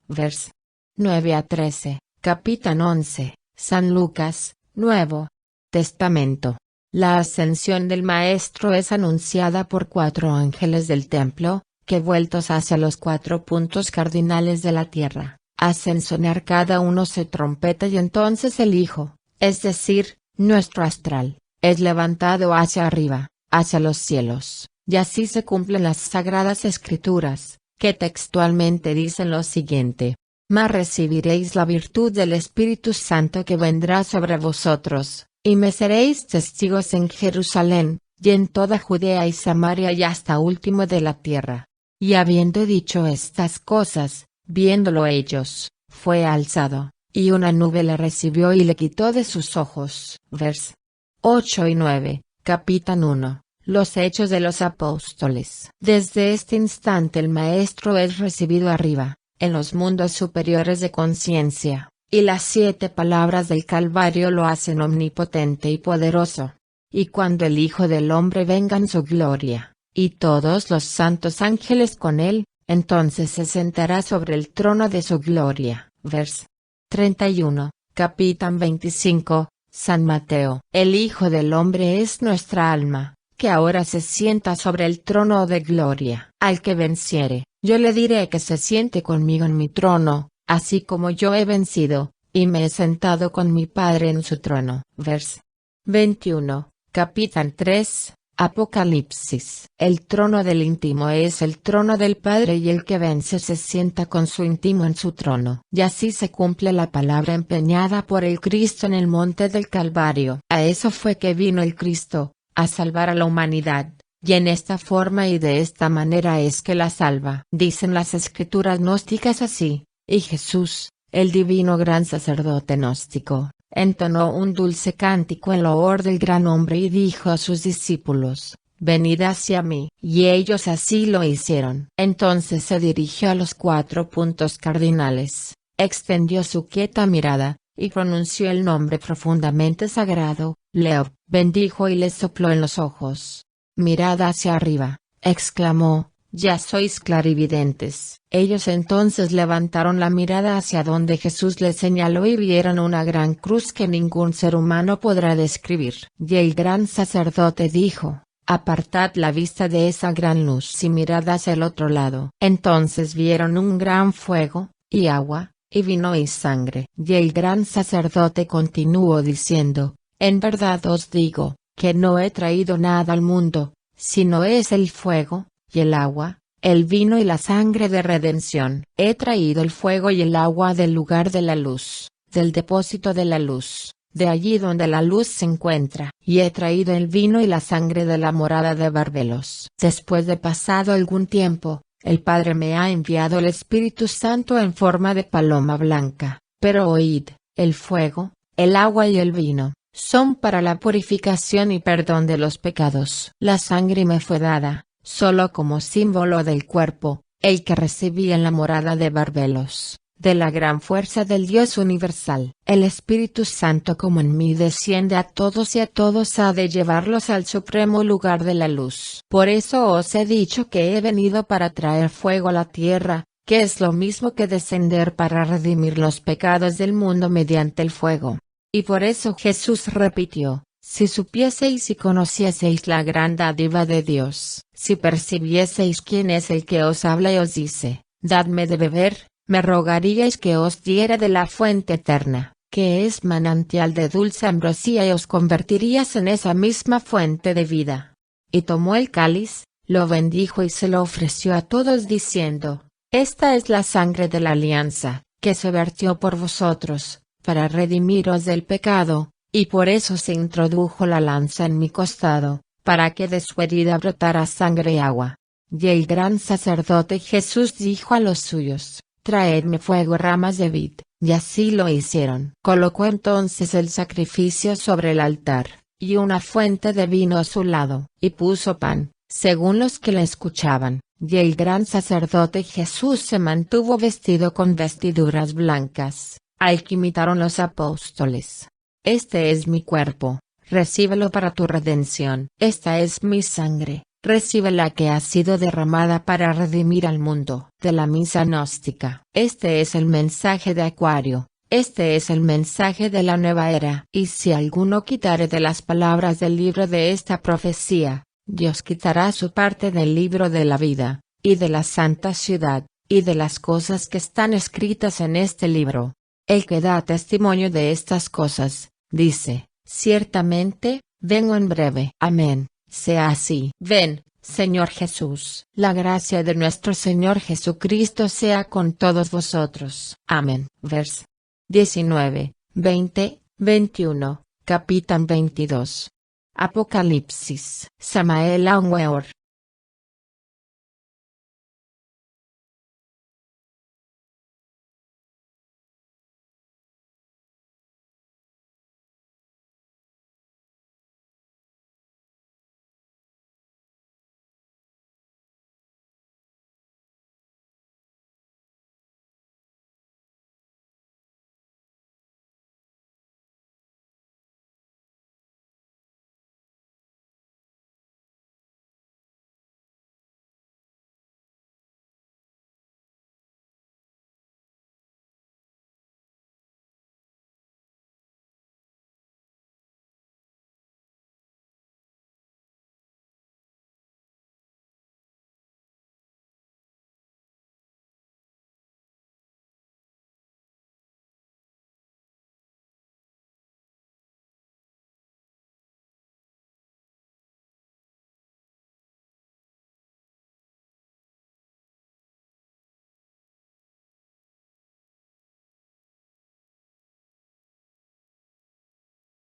Vers. 9 a 13, capítulo 11, San Lucas, Nuevo Testamento. La ascensión del Maestro es anunciada por 4 ángeles del templo, que vueltos hacia los 4 puntos cardinales de la tierra, hacen sonar cada uno su trompeta, y entonces el Hijo, es decir, nuestro astral, es levantado hacia arriba, hacia los cielos, y así se cumplen las sagradas escrituras, que textualmente dicen lo siguiente: mas recibiréis la virtud del Espíritu Santo que vendrá sobre vosotros, y me seréis testigos en Jerusalén, y en toda Judea y Samaria y hasta último de la tierra. Y habiendo dicho estas cosas, viéndolo ellos, fue alzado, y una nube le recibió y le quitó de sus ojos. Vers. 8 y 9, capítulo 1. Los Hechos de los Apóstoles. Desde este instante el Maestro es recibido arriba, en los mundos superiores de conciencia, y las 7 palabras del Calvario lo hacen omnipotente y poderoso. Y cuando el Hijo del Hombre venga en su gloria, y todos los santos ángeles con él, entonces se sentará sobre el trono de su gloria. Vers. 31, Capitán 25, San Mateo. El Hijo del Hombre es nuestra alma, que ahora se sienta sobre el trono de gloria. Al que venciere, yo le diré que se siente conmigo en mi trono, así como yo he vencido, y me he sentado con mi Padre en su trono. Vers. 21, Capitán 3, Apocalipsis. El trono del íntimo es el trono del Padre y el que vence se sienta con su íntimo en su trono. Y así se cumple la palabra empeñada por el Cristo en el monte del Calvario. A eso fue que vino el Cristo, a salvar a la humanidad, y en esta forma y de esta manera es que la salva. Dicen las escrituras gnósticas así, y Jesús, el divino gran sacerdote gnóstico, entonó un dulce cántico en loor del gran hombre y dijo a sus discípulos: venid hacia mí. Y ellos así lo hicieron. Entonces se dirigió a los 4 puntos cardinales, extendió su quieta mirada, y pronunció el nombre profundamente sagrado, Leo, bendijo y les sopló en los ojos. Mirad hacia arriba, exclamó, ya sois clarividentes. Ellos entonces levantaron la mirada hacia donde Jesús les señaló y vieron una gran cruz que ningún ser humano podrá describir. Y el gran sacerdote dijo: apartad la vista de esa gran luz y mirad hacia el otro lado. Entonces vieron un gran fuego, y agua, y vino y sangre. Y el gran sacerdote continuó diciendo: en verdad os digo, que no he traído nada al mundo, sino es el fuego, y el agua, el vino y la sangre de redención. He traído el fuego y el agua del lugar de la luz, del depósito de la luz, de allí donde la luz se encuentra. Y he traído el vino y la sangre de la morada de Barbelos. Después de pasado algún tiempo, el Padre me ha enviado el Espíritu Santo en forma de paloma blanca. Pero oíd, el fuego, el agua y el vino, son para la purificación y perdón de los pecados. La sangre me fue dada, solo como símbolo del cuerpo, el que recibí en la morada de Barbelos, de la gran fuerza del Dios universal. El Espíritu Santo como en mí desciende a todos y a todos ha de llevarlos al supremo lugar de la luz. Por eso os he dicho que he venido para traer fuego a la tierra, que es lo mismo que descender para redimir los pecados del mundo mediante el fuego. Y por eso Jesús repitió: si supieseis y conocieseis la gran dádiva de Dios, si percibieseis quién es el que os habla y os dice: dadme de beber, me rogaríais que os diera de la fuente eterna, que es manantial de dulce ambrosía, y os convertirías en esa misma fuente de vida. Y tomó el cáliz, lo bendijo y se lo ofreció a todos diciendo: esta es la sangre de la alianza, que se vertió por vosotros, para redimiros del pecado. Y por eso se introdujo la lanza en mi costado, para que de su herida brotara sangre y agua. Y el gran sacerdote Jesús dijo a los suyos: traedme fuego y ramas de vid. Y así lo hicieron. Colocó entonces el sacrificio sobre el altar, y una fuente de vino a su lado, y puso pan, según los que le escuchaban. Y el gran sacerdote Jesús se mantuvo vestido con vestiduras blancas, al que imitaron los apóstoles. Este es mi cuerpo, recíbelo para tu redención. Esta es mi sangre, recíbela que ha sido derramada para redimir al mundo. De la misa gnóstica. Este es el mensaje de Acuario, este es el mensaje de la nueva era. Y si alguno quitare de las palabras del libro de esta profecía, Dios quitará su parte del libro de la vida, y de la santa ciudad, y de las cosas que están escritas en este libro. El que da testimonio de estas cosas, dice: ciertamente, vengo en breve. Amén, sea así. Ven, Señor Jesús. La gracia de nuestro Señor Jesucristo sea con todos vosotros. Amén. Vers. 19, 20, 21, Capitán 22. Apocalipsis. Samael Aunweor.